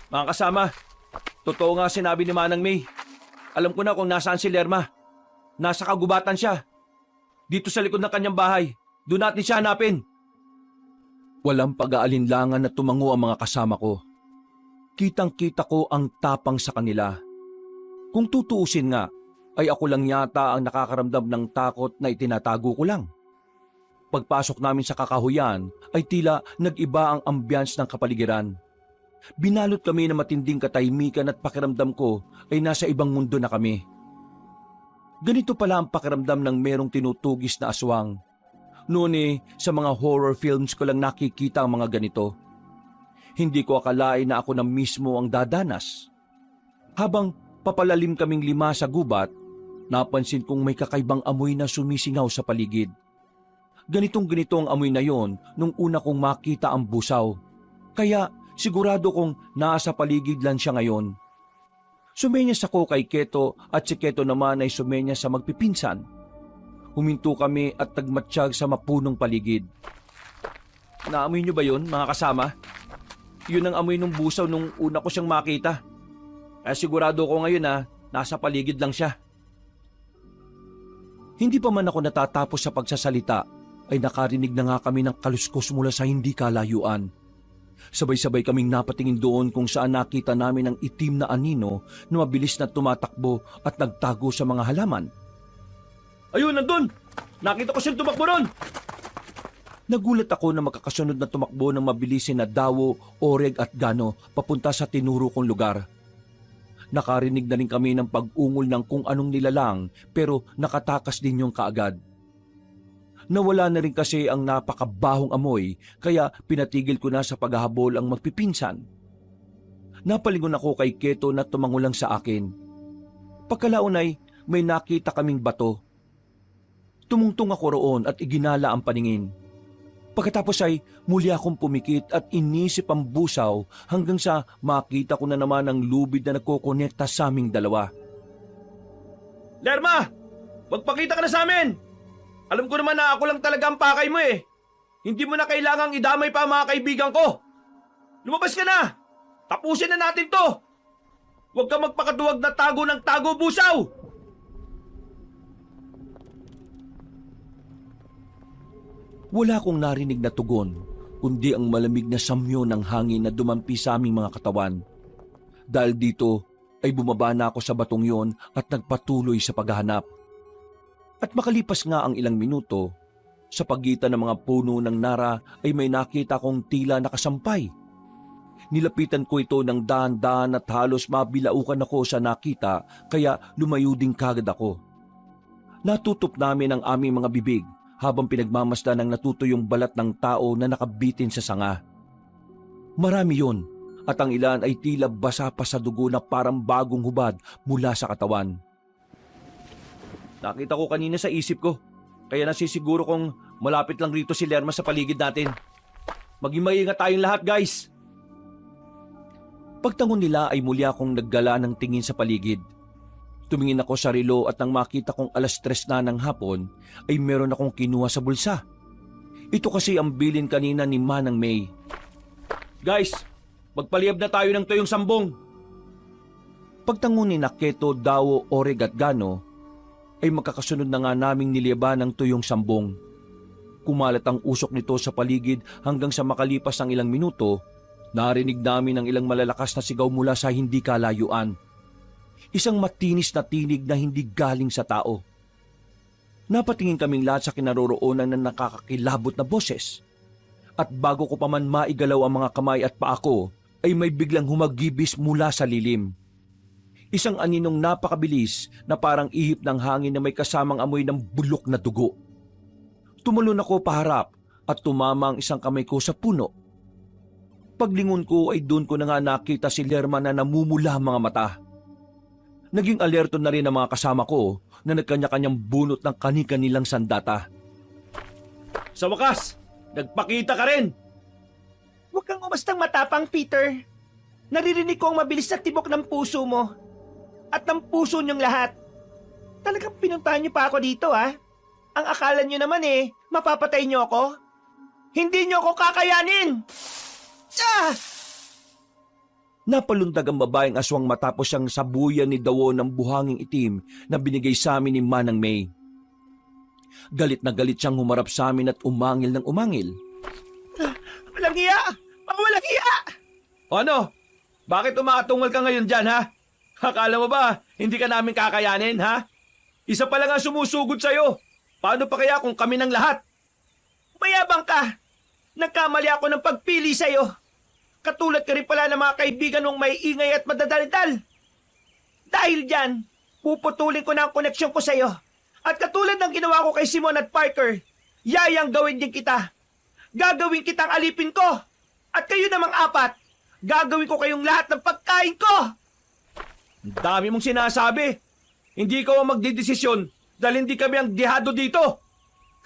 Mga kasama, totoo nga sinabi ni Manang May. Alam ko na kung nasaan si Lerma. Nasa kagubatan siya. Dito sa likod ng kanyang bahay. Doon natin siya hanapin. Walang pag-aalinlangan na tumango ang mga kasama ko. Kitang-kita ko ang tapang sa kanila. Kung tutuusin nga, ay ako lang yata ang nakakaramdam ng takot na itinatago ko lang. Pagpasok namin sa kakahuyan, ay tila nag-iba ang ambiance ng kapaligiran. Binalot kami ng matinding katahimikan at pakiramdam ko ay nasa ibang mundo na kami. Ganito pala ang pakiramdam ng merong tinutugis na aswang. Noon sa mga horror films ko lang nakikita ang mga ganito. Hindi ko akalain na ako na mismo ang dadanas. Habang papalalim kaming 5 sa gubat, napansin kong may kakaibang amoy na sumisingaw sa paligid. Ganitong-ganito ang amoy na yon nung una kong makita ang busaw. Kaya sigurado kong nasa paligid lang siya ngayon. Sumenyas ako kay Keto at si Keto naman ay sumenyas sa magpipinsan. Huminto kami at nagmatsyag sa mapunong paligid. Naamoy niyo ba yun, mga kasama? Yun ang amoy ng busaw nung una ko siyang makita. Kaya sigurado ko ngayon na nasa paligid lang siya. Hindi pa man ako natatapos sa pagsasalita ay nakarinig na nga kami ng kaluskos mula sa hindi kalayuan. Sabay-sabay kaming napatingin doon kung saan nakita namin ang itim na anino na mabilis na tumatakbo at nagtago sa mga halaman. Ayun, nandun! Nakita ko siyang tumakbo ron! Nagulat ako na makakasunod na tumakbo ng mabilisin na Dawo, Oreg at Gano papunta sa tinuro kong lugar. Nakarinig na rin kami ng pag-ungol ng kung anong nilalang pero nakatakas din yung kaagad. Nawala na rin kasi ang napakabahong amoy kaya pinatigil ko na sa paghahabol ang magpipinsan. Napalingon ako kay Keto na tumango lang sa akin. Pagkalaon ay may nakita kaming bato. Tumungtong ako roon at iginala ang paningin. Pagkatapos ay muli akong pumikit at inisip ang busaw hanggang sa makita ko na naman ang lubid na nagkokonekta sa aming dalawa. Lerma! Magpakita ka na sa amin! Alam ko naman na ako lang talaga ang pakay mo eh. Hindi mo na kailangang idamay pa ang mga kaibigan ko. Lumabas ka na! Tapusin na natin to! Huwag ka magpakatuwag na tago ng tago, busaw! Wala akong narinig na tugon, kundi ang malamig na samyo ng hangin na dumampi sa aming mga katawan. Dahil dito ay bumaba na ako sa batong yon at nagpatuloy sa paghahanap. At makalipas nga ang ilang minuto, sa pagitan ng mga puno ng nara ay may nakita kong tila nakasampay. Nilapitan ko ito ng dahan-dahan at halos mabilaukan ako sa nakita kaya lumayo din kagad ako. Natutup namin ang aming mga bibig habang pinagmamasdan ng natutuyong balat ng tao na nakabitin sa sanga. Marami yun at ang ilan ay tila basa pa sa dugo na parang bagong hubad mula sa katawan. Nakita ko kanina sa isip ko, kaya nasisiguro kong malapit lang rito si Lerma sa paligid natin. Maging maingat tayong lahat, guys! Pagtangon nila ay muli akong naggala ng tingin sa paligid. Tumingin ako sa relo at nang makita kong 3:00 na ng hapon ay meron akong kinuha sa bulsa. Ito kasi ang bilin kanina ni Manang May. Guys, magpaliyab na tayo ng tuyong sambong. Pagtangon ni Naketo, Dawo, Oreg at Gano ay magkakasunod na nga naming niliyaban ng tuyong sambong. Kumalat ang usok nito sa paligid hanggang sa makalipas ng ilang minuto, narinig namin ang ilang malalakas na sigaw mula sa hindi kalayuan. Isang matinis na tinig na hindi galing sa tao. Napatingin kaming lahat sa kinaroroonan ng nakakakilabot na boses. At bago ko pa man maigalaw ang mga kamay at paa ko, ay may biglang humagibis mula sa lilim. Isang aninong napakabilis na parang ihip ng hangin na may kasamang amoy ng bulok na dugo. Tumalon ako paharap at tumama ang isang kamay ko sa puno. Paglingon ko ay doon ko na nga nakita si Lerma na namumula ang mga mata. Naging alerto na rin ang mga kasama ko na nagkanya-kanyang bunot ng kani-kanilang sandata. Sa wakas, nagpakita ka rin! Huwag kang umastang matapang, Peter. Naririnig ko ang mabilis na tibok ng puso mo. At ng puso niyong lahat. Talagang pinuntahan niyo pa ako dito, ha? Ang akala niyo naman mapapatay niyo ako? Hindi niyo ako kakayanin! Ah! Napalundag ang babaeng aswang matapos siyang sabuyan ni Dawo ng buhanging itim na binigay sa amin ni Manang May. Galit na galit siyang humarap sa amin at umangil ng umangil. Walang hiya! Mga walang hiya! Ano? Bakit umaatungal ka ngayon dyan, ha? Akala mo ba hindi ka namin kakayanin, ha? Isa pa lang ang sumusugod sa'yo. Paano pa kaya kung kami ng lahat? Mayabang ka! Nagkamali ako ng pagpili sa'yo. Katulad ka rin pala ng mga kaibigan mong may ingay at madadaldal. Dahil dyan, puputulin ko na ang koneksyon ko sa'yo. At katulad ng ginawa ko kay Simon at Parker, yayang gawin din kita. Gagawin kitang alipin ko. At kayo namang 4, gagawin ko kayong lahat ng pagkain ko. Ang dami mong sinasabi. Hindi ikaw ang magdidesisyon dahil hindi kami ang dihado dito.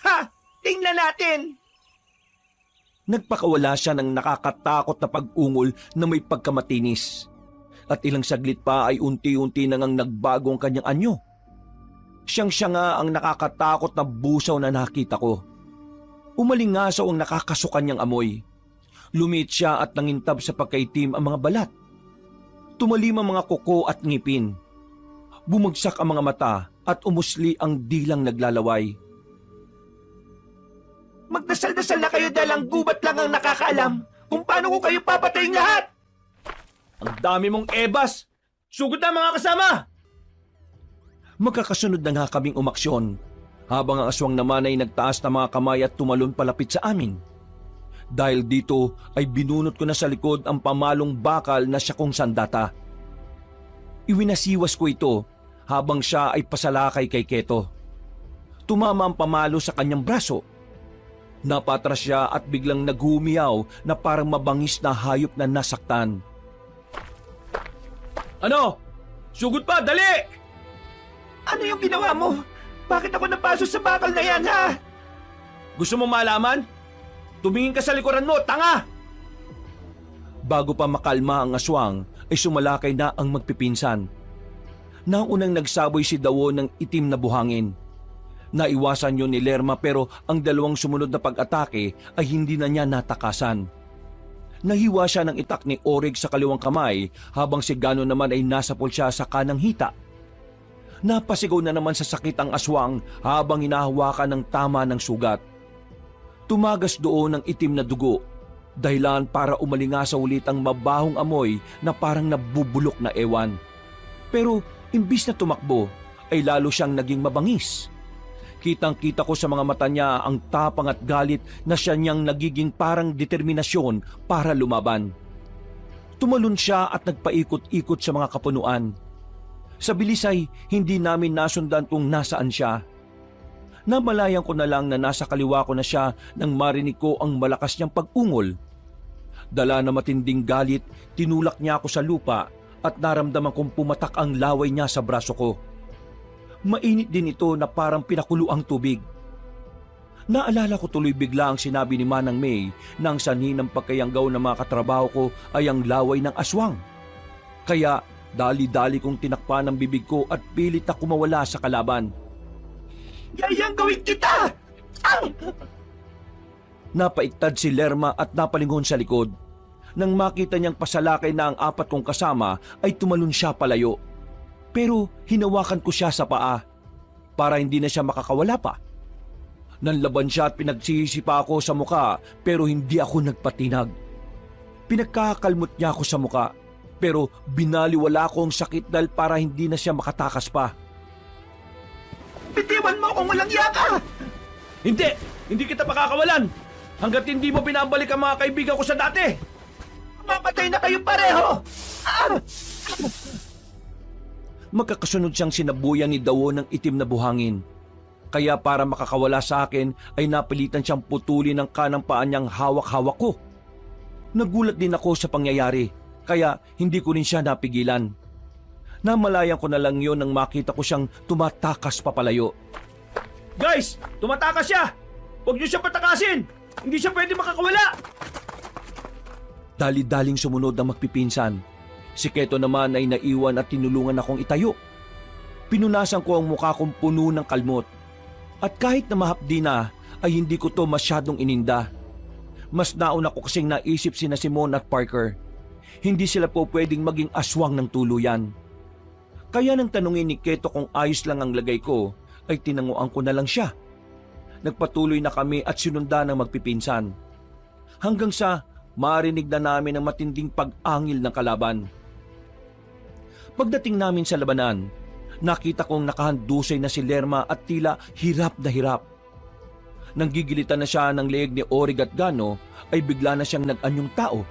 Ha! Tingnan natin! Nagpakawala siya ng nakakatakot na pag-ungol na may pagkamatinis. At ilang saglit pa ay unti-unti nang nagbago ang kanyang anyo. Siyang-siya nga ang nakakatakot na busaw na nakita ko. Umalingasaw ang nakakasukan niyang amoy. Lumit siya at nangintab sa pagkaitim ang mga balat. Tumalim ang mga kuko at ngipin. Bumagsak ang mga mata at umusli ang dilang naglalaway. Magdasal-dasal na kayo dahil ang gubat lang ang nakakaalam kung paano ko kayo papatayin lahat! Ang dami mong ebas! Sugod na mga kasama! Magkakasunod na nga kaming umaksyon, habang ang aswang naman ay nagtaas na mga kamay at tumalon palapit sa amin. Dahil dito ay binunot ko na sa likod ang pamalong bakal na siya kong sandata. Iwinasiwas ko ito habang siya ay pasalakay kay Keto. Tumama ang pamalo sa kanyang braso. Napatras siya at biglang naghumiyaw na parang mabangis na hayop na nasaktan. Ano? Sugod pa, dali! Ano yung ginawa mo? Bakit ako napaso sa bakal na yan, ha? Gusto mo malaman? Tumingin ka sa likuran mo, tanga! Bago pa makalma ang aswang, ay sumalakay na ang magpipinsan. Naunang nagsaboy si Dawo ng itim na buhangin. Naiwasan yun ni Lerma pero ang dalawang sumunod na pag-atake ay hindi na niya natakasan. Nahiwa siya ng itak ni Oreg sa kaliwang kamay habang si Gano naman ay nasapol siya sa kanang hita. Napasigaw na naman sa sakit ang aswang habang hinahawakan ng tama ng sugat. Tumagas doon ang itim na dugo, dahilan para umalingasaw ulit ang mabahong amoy na parang nabubulok na ewan. Pero imbis na tumakbo, ay lalo siyang naging mabangis. Kitang-kita ko sa mga mata niya ang tapang at galit na siya niyang nagiging parang determinasyon para lumaban. Tumalon siya at nagpaikot-ikot sa mga kapunuan. Sa bilis ay hindi namin nasundan kung nasaan siya. Namalayan ko na lang na nasa kaliwa ko na siya nang marinig ko ang malakas niyang pag-ungol. Dala na matinding galit, tinulak niya ako sa lupa at naramdaman kong pumatak ang laway niya sa braso ko. Mainit din ito na parang pinakulo ang tubig. Naalala ko tuloy bigla ang sinabi ni Manang May na ang sanhi ng pagkayanggaw ng mga katrabaho ko ay ang laway ng aswang. Kaya dali-dali kong tinakpan ang bibig ko at pilit na kumawala sa kalaban. Yayanggawin kita! Ang! Napaiktad si Lerma at napalingon sa likod. Nang makita niyang pasalakay na ang 4 kong kasama ay tumalon siya palayo. Pero hinawakan ko siya sa paa para hindi na siya makakawala pa. Nanlaban siya at pinagsihisi pa ako sa muka pero hindi ako nagpatinag. Pinagkakalmot niya ako sa muka pero binaliwala ko ang sakit dahil para hindi na siya makatakas pa. Bitiwan mo kung walang yaka! Hindi! Hindi kita pakakawalan! Hanggat hindi mo pinabalik ang mga kaibigan ko sa dati! Mapatay na kayo pareho! Magkakasunod siyang sinabuyan ni Dawo ng itim na buhangin. Kaya para makakawala sa akin ay napilitan siyang putulin ang kanang paa niyang hawak-hawak ko. Nagulat din ako sa pangyayari kaya hindi ko rin siya napigilan. Namalayan ko na lang yon nang makita ko siyang tumatakas papalayo. Guys! Tumatakas siya! Huwag niyo siya patakasin! Hindi siya pwede makakawala! Dali-daling sumunod ang magpipinsan. Si Keto naman ay naiwan at tinulungan akong itayo. Pinunasan ko ang mukha kong puno ng kalmot. At kahit na mahapdi na, ay hindi ko to masyadong ininda. Mas nauna ko kasing naisip sina Simon at Parker. Hindi sila po pwedeng maging aswang ng tuluyan. Kaya nang tanungin ni Keto kung ayos lang ang lagay ko, ay tinanguan ko na lang siya. Nagpatuloy na kami at sinundan ng magpipinsan. Hanggang sa marinig na namin ang matinding pag-angil ng kalaban. Pagdating namin sa labanan, nakita kong nakahandusay na si Lerma at tila hirap na hirap. Nang gigilitan na siya ng leeg ni Orig at Gano, ay bigla na siyang nag-anyong tao.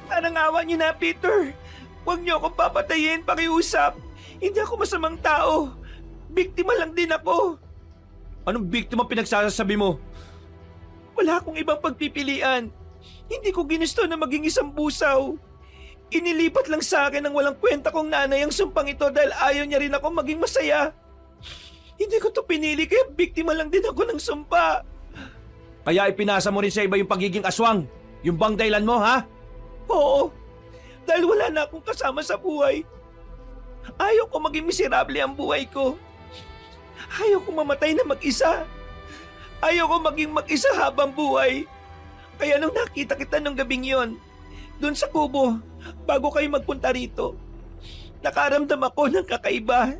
Parang awa niyo na, Peter. Huwag niyo akong papatayin, pakiusap. Hindi ako masamang tao. Biktima lang din ako. Anong biktima pinagsasabi mo? Wala akong ibang pagpipilian. Hindi ko ginusto na maging isang busaw. Inilipat lang sa akin ng walang kwenta kong nanay ang sumpang ito dahil ayaw niya rin ako maging masaya. Hindi ko to pinili kaya biktima lang din ako ng sumpa. Kaya ipinasa mo rin sa iba yung pagiging aswang? Yung bang dahilan mo, ha? Oo, dahil wala na akong kasama sa buhay. Ayaw ko maging miserable ang buhay ko. Ayaw ko mamatay na mag-isa. Ayaw ko maging mag-isa habang buhay. Kaya nung nakita kita nung gabing yon, doon sa kubo, bago kayo magpunta rito, nakaramdam ako ng kakaiba.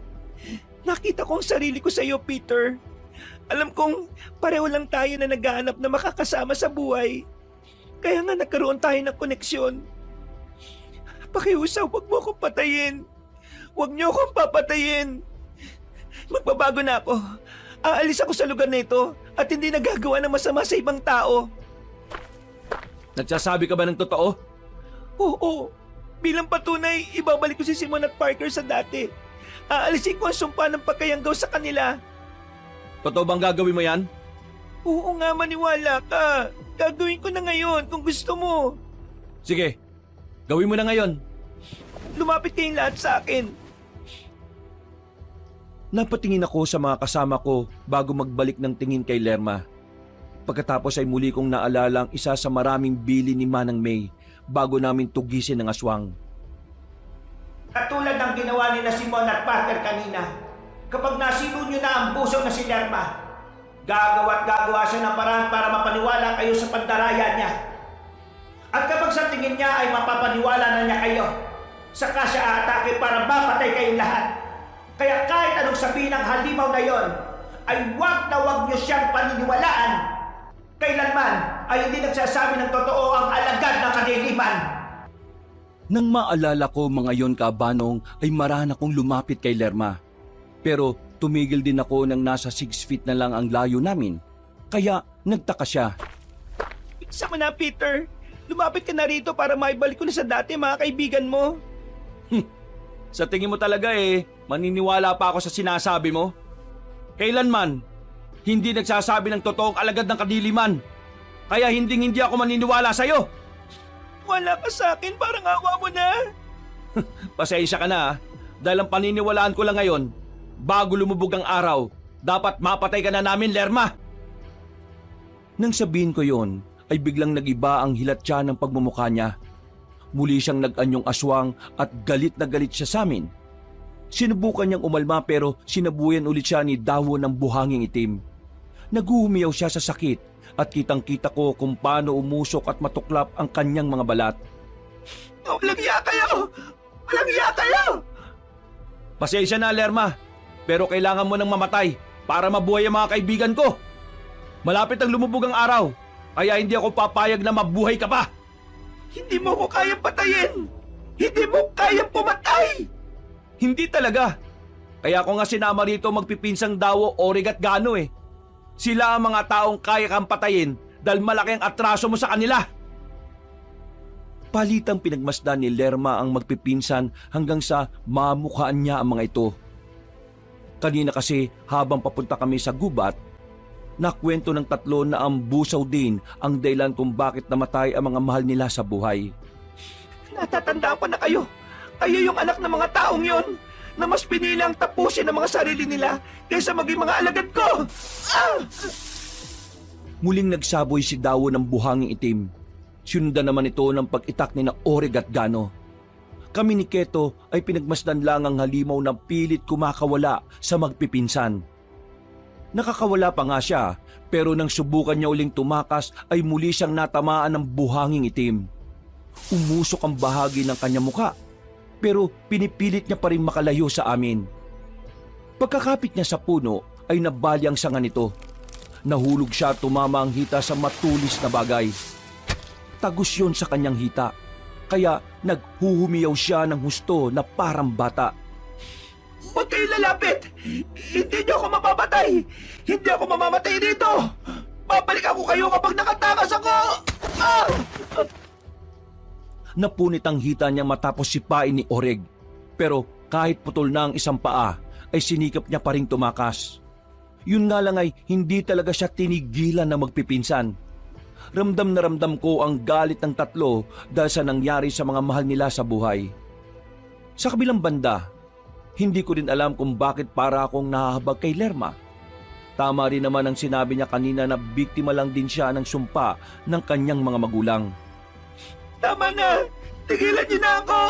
Nakita ko ang sarili ko sa iyo, Peter. Alam kong pareho lang tayo na naghahanap na makakasama sa buhay. Kaya nga nagkaroon tayo ng koneksyon. Pakiusap, huwag mo akong patayin. Huwag niyo akong papatayin. Magbabago na ako. Aalis ako sa lugar na ito at hindi nagagawa ng masama sa ibang tao. Nagsasabi ka ba ng totoo? Oo. Bilang patunay, ibabalik ko si Simon at Parker sa dati. Aalisin ko ang sumpa ng pagkayanggaw sa kanila. Totoo bang gagawin mo yan? Oo nga, maniwala ka. Gagawin ko na ngayon kung gusto mo. Sige, gawin mo na ngayon. Lumapit kayong lahat sa akin. Napatingin ako sa mga kasama ko bago magbalik ng tingin kay Lerma. Pagkatapos ay muli kong naalala ang isa sa maraming bili ni Manang May bago namin tugisin ng aswang. Katulad ng ginawa ni na Simon at Parker kanina, kapag nasilo nyo na ang busaw na si Lerma, gagawa siya ng paraan para mapaniwala kayo sa pagdaraya niya. At kapag sa tingin niya ay mapapaniwala na niya kayo, saka siya aatake para mapatay kayong lahat. Kaya kahit anong sabihin ng halimaw na yon, ay wag na wag niyo siyang paniniwalaan. Kailanman ay hindi nagsasabi ng totoo ang alagad ng kadiliman. Nang maalala ko mga yon kabanong ay marana kong lumapit kay Lerma. Pero tumigil din ako nang nasa 6 feet na lang ang layo namin. Kaya nagtaka siya. Isa mo na, Peter. Lumapit ka na rito para maibalik ko na sa dati mga kaibigan mo. Sa tingin mo talaga maniniwala pa ako sa sinasabi mo? Kailanman, hindi nagsasabi ng totoong alagad ng kadiliman. Kaya hindi ako maniniwala sa'yo. Wala ka sa akin, parang awa mo na. Pasensya ka na dahil ang paniniwalaan ko lang ngayon, bago lumubog ang araw, dapat mapatay ka na namin, Lerma. Nang sabihin ko yon, ay biglang nagiba ang hilatya ng pagmumukha niya. Muli siyang nag-anyong aswang at galit na galit siya sa amin. Sinubukan niyang umalma pero sinabuyan ulit siya ni dahon ng buhanging itim. Naguhumiyaw siya sa sakit at kitang-kita ko kung paano umusok at matuklap ang kanyang mga balat. Walang iya kayo! Walang iya kayo! Pasensya na, Lerma, pero kailangan mo nang mamatay para mabuhay ang mga kaibigan ko. Malapit ang lumubog ang araw, kaya hindi ako papayag na mabuhay ka pa. Hindi mo ko kayang patayin! Hindi mo kayang pumatay! Hindi talaga. Kaya ako nga sinama rito magpipinsang Dawo, Orig at Gano Sila ang mga taong kaya kang patayin dahil malaki ang atraso mo sa kanila. Palitang pinagmasdan ni Lerma ang magpipinsan hanggang sa mamukhaan niya ang mga ito. Kanina kasi habang papunta kami sa gubat, nakwento ng tatlo na ang busaw din ang dahilan kung bakit namatay ang mga mahal nila sa buhay. Natatandaan pa na kayo. Kayo yung anak ng mga taong yon na mas pinilang tapusin ang mga sarili nila kaysa maging mga alagad ko. Muling nagsaboy si Dawo ng buhanging itim. Sinundan naman ito ng pag-itak ni na Orig at Gano. Kami ni Keto ay pinagmasdan lang ang halimaw na pilit kumakawala sa magpipinsan. Nakakawala pa nga siya, pero nang subukan niya uling tumakas ay muli siyang natamaan ng buhanging itim. Umusok ang bahagi ng kanyang muka, pero pinipilit niya pa rin makalayo sa amin. Pagkakapit niya sa puno ay nabali ang sanga nito. Nahulog siya at tumama ang hita sa matulis na bagay. Tagos yun sa kanyang hita, kaya naghuhumiyaw siya ng husto na parang bata. Huwag kayo lalapit! Hindi niyo ako mapapatay! Hindi ako mamamatay dito! Babalik ako kayo kapag nakatakas ako! Napunit ang hita niya matapos sipain ni Orig. Pero kahit putol na ang isang paa, ay sinikap niya pa ring tumakas. Yun nga lang ay hindi talaga siya tinigilan na magpipinsan. Ramdam na ramdam ko ang galit ng tatlo dahil sa nangyari sa mga mahal nila sa buhay. Sa kabilang banda, hindi ko din alam kung bakit para akong nahahabag kay Lerma. Tama rin naman ang sinabi niya kanina na biktima lang din siya ng sumpa ng kanyang mga magulang. Tama na! Tigilan niyo na ako!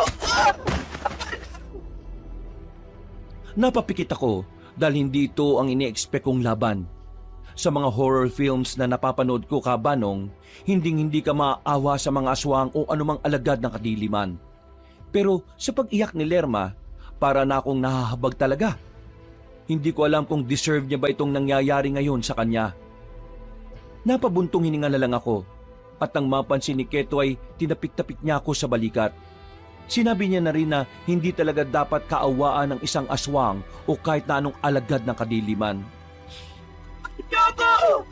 Napapikit ako dahil hindi ito ang ini-expect kong laban. Sa mga horror films na napapanood ko, Kabanong, hindi ka maawa sa mga aswang o anumang alagad ng kadiliman. Pero sa pag-iyak ni Lerma, para na akong nahahabag talaga. Hindi ko alam kung deserve niya ba itong nangyayari ngayon sa kanya. Napabuntong hininga na lang ako at nang mapansin ni Keto ay tinapik-tapik niya ako sa balikat. Sinabi niya na rin na hindi talaga dapat kaawaan ng isang aswang o kahit na anong alagad ng kadiliman. Yoko!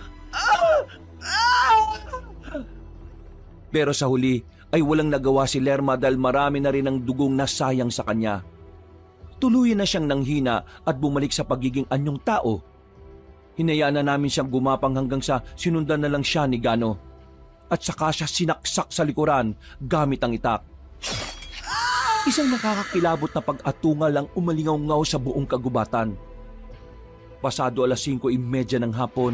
Pero sa huli ay walang nagawa si Lerma dahil marami na rin ang dugong nasayang sa kanya. Tuluyan na siyang nanghina at bumalik sa pagiging anyong tao. Hinayaan na namin siyang gumapang hanggang sa sinundan na lang siya ni Gano. At saka siya sinaksak sa likuran gamit ang itak. Isang nakakakilabot na pag-atungal ang umalingaw-ngaw sa buong kagubatan. Pasado 5:30 ng hapon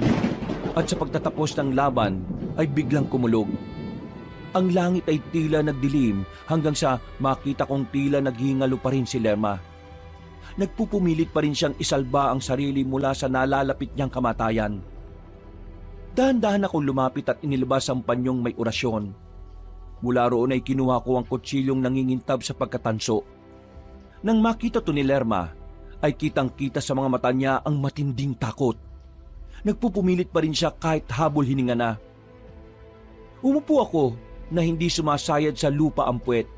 at sa pagtatapos ng laban ay biglang kumulog. Ang langit ay tila nagdilim hanggang sa makita kong tila naghingalo pa rin si Lerma. Nagpupumilit pa rin siyang isalba ang sarili mula sa nalalapit niyang kamatayan. Dahan-dahan akong lumapit at inilabas ang panyong may orasyon. Mula roon ay kinuha ko ang kutsilyong nangingintab sa pagkatanso. Nang makita to ni Lerma, ay kitang-kita sa mga mata niya ang matinding takot. Nagpupumilit pa rin siya kahit habol hininga na. Umupo ako na hindi sumasayad sa lupa ang puwet.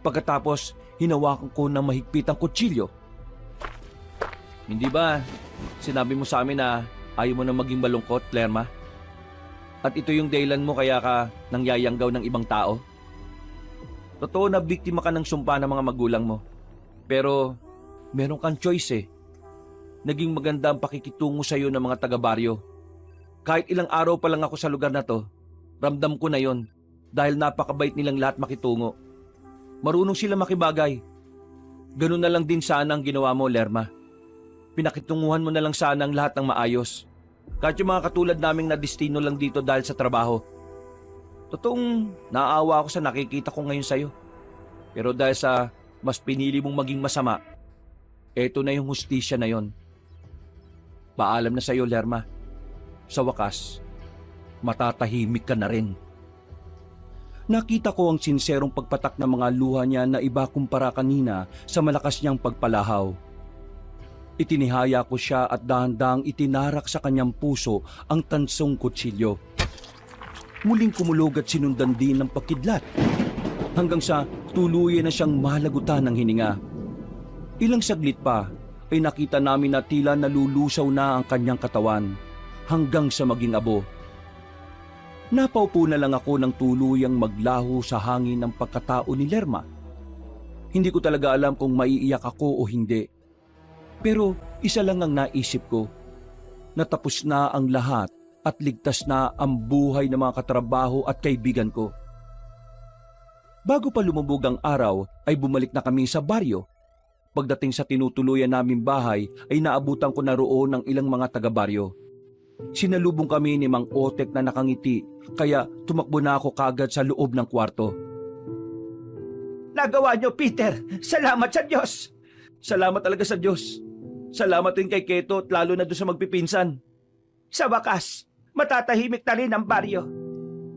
Pagkatapos, hinawakan ko ng mahigpit ang kutsilyo. Hindi ba sinabi mo sa amin na ayaw mo na maging malungkot, Lerma? At ito yung dahilan mo kaya ka nangyayanggaw ng ibang tao? Totoo na biktima ka ng sumpa ng mga magulang mo. Pero meron kang choice eh. Naging maganda ang pakikitungo sa iyo ng mga taga-baryo. Kahit ilang araw pa lang ako sa lugar na to, ramdam ko na yon dahil napakabait nilang lahat makitungo. Marunong sila makibagay. Ganun na lang din sana ang ginawa mo, Lerma. Pinakitunguhan mo na lang sana ang lahat ng maayos. Kahit yung mga katulad naming na destino lang dito dahil sa trabaho. Totoong naaawa ako sa nakikita ko ngayon sa'yo. Pero dahil sa mas pinili mong maging masama, eto na yung hustisya na yon. Paalam na sa'yo, Lerma. Sa wakas, matatahimik ka na rin. Nakita ko ang sinserong pagpatak ng mga luha niya na iba kumpara kanina sa malakas niyang pagpalahaw. Itinihaya ko siya at dahan-dahang itinarak sa kanyang puso ang tansong kutsilyo. Muling kumulog at sinundan din ng pakidlat hanggang sa tuluyan na siyang malagutan ng hininga. Ilang saglit pa ay nakita namin na tila nalulusaw na ang kanyang katawan hanggang sa maging abo. Napaupo na lang ako ng tuluyang maglaho sa hangin ng pagkatao ni Lerma. Hindi ko talaga alam kung maiiyak ako o hindi. Pero isa lang ang naisip ko. Natapos na ang lahat at ligtas na ang buhay ng mga katrabaho at kaibigan ko. Bago pa lumubog ang araw ay bumalik na kami sa baryo. Pagdating sa tinutuluyan naming bahay ay naabutan ko na roon ng ilang mga taga-baryo. Sinalubong kami ni Mang Otek na nakangiti, kaya tumakbo na ako kagad sa loob ng kwarto. Nagawa niyo, Peter! Salamat sa Diyos! Salamat talaga sa Diyos. Salamat din kay Keto at lalo na doon sa magpipinsan. Sa wakas, matatahimik na rin ang baryo.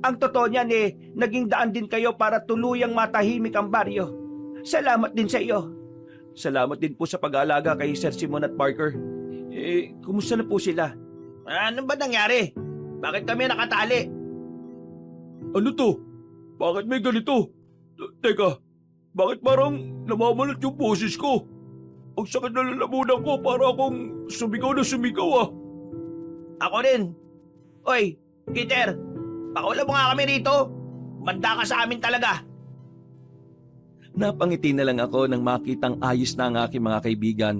Ang totoo niyan naging daan din kayo para tuluyang matahimik ang baryo. Salamat din sa iyo. Salamat din po sa pag-aalaga kay Sir Simon at Parker. Kumusta na po sila? Ano ba nangyari? Bakit kami nakatali? Ano to? Bakit may ganito? Teka, bakit parang namamalat yung boses ko? Ang sakit na lalamunan ko, para akong sumigaw na sumigaw ah. Ako rin. Oy, Peter, pakawala mo nga kami rito. Manda ka sa amin talaga. Napangiti na lang ako nang makitang ayos na ang aking mga kaibigan.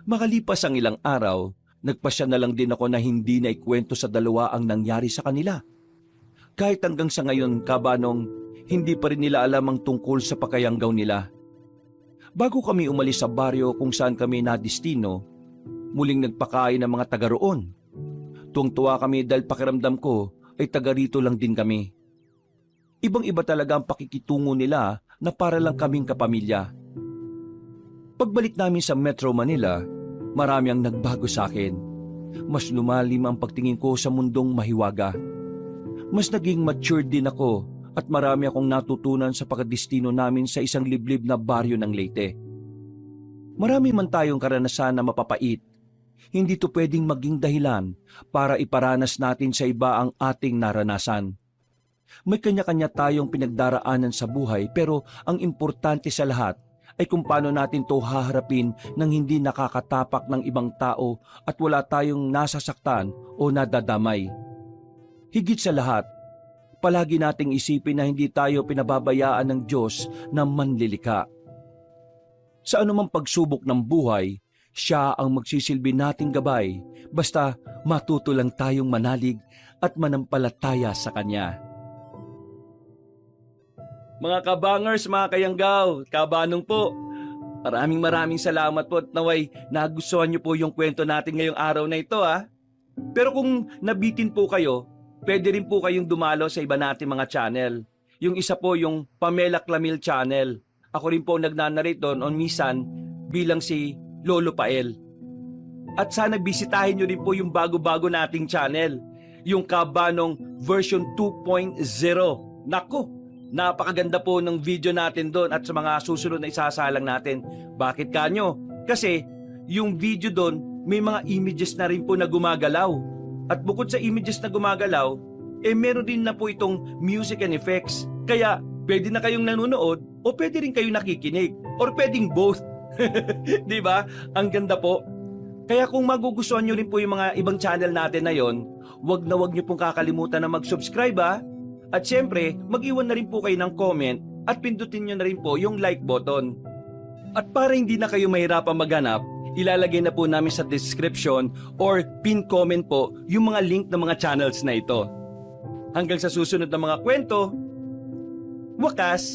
Makalipas ang ilang araw, nagpasya na lang din ako na hindi na ikwento sa dalawa ang nangyari sa kanila. Kahit hanggang sa ngayon, kabanong, hindi pa rin nila alam ang tungkol sa pakayanggaw nila. Bago kami umalis sa baryo kung saan kami nadistino, muling nagpakain ng mga taga roon. Tuwang-tuwa kami dahil pakiramdam ko ay taga rito lang din kami. Ibang-iba talaga ang pakikitungo nila na para lang kaming kapamilya. Pagbalik namin sa Metro Manila, marami ang nagbago sa akin. Mas lumalim ang pagtingin ko sa mundong mahiwaga. Mas naging matured din ako at marami akong natutunan sa pagkadestino namin sa isang liblib na baryo ng Leyte. Marami man tayong karanasan na mapapait. Hindi to pwedeng maging dahilan para iparanas natin sa iba ang ating naranasan. May kanya-kanya tayong pinagdaraanan sa buhay, pero ang importante sa lahat ay kung paano natin to haharapin nang hindi nakakatapak ng ibang tao at wala tayong nasasaktan o nadadamay. Higit sa lahat, palagi nating isipin na hindi tayo pinababayaan ng Diyos na manlilika. Sa anumang pagsubok ng buhay, siya ang magsisilbi nating gabay, basta matuto lang tayong manalig at manampalataya sa Kanya. Mga kabangers, mga kayanggaw, kabanong po, maraming salamat po at naway nagustuhan niyo po yung kwento natin ngayong araw na ito ha. Pero kung nabitin po kayo, pwede rin po kayong dumalo sa iba nating mga channel. Yung isa po yung Pamela Clamil channel. Ako rin po nagnanarate doon on minsan bilang si Lolo Pael. At sana bisitahin nyo rin po yung bago-bago nating channel, yung Kabanong version 2.0. Nako, napakaganda po ng video natin doon at sa mga susunod na isasalang natin. Bakit kanyo? Kasi yung video doon may mga images na rin po na gumagalaw. At bukod sa images na gumagalaw, meron din na po itong music and effects. Kaya pwede na kayong nanonood o pwede rin kayong nakikinig or pwedeng both. Di ba? Ang ganda po. Kaya kung magugustuhan nyo rin po yung mga ibang channel natin na yon, wag nyo pong kakalimutan na mag-subscribe ha. At syempre, mag-iwan na rin po kayo ng comment at pindutin nyo na rin po yung like button. At para hindi na kayo mahirapang maghanap, ilalagay na po namin sa description or pin comment po yung mga link ng mga channels na ito. Hanggang sa susunod na mga kwento, wakas!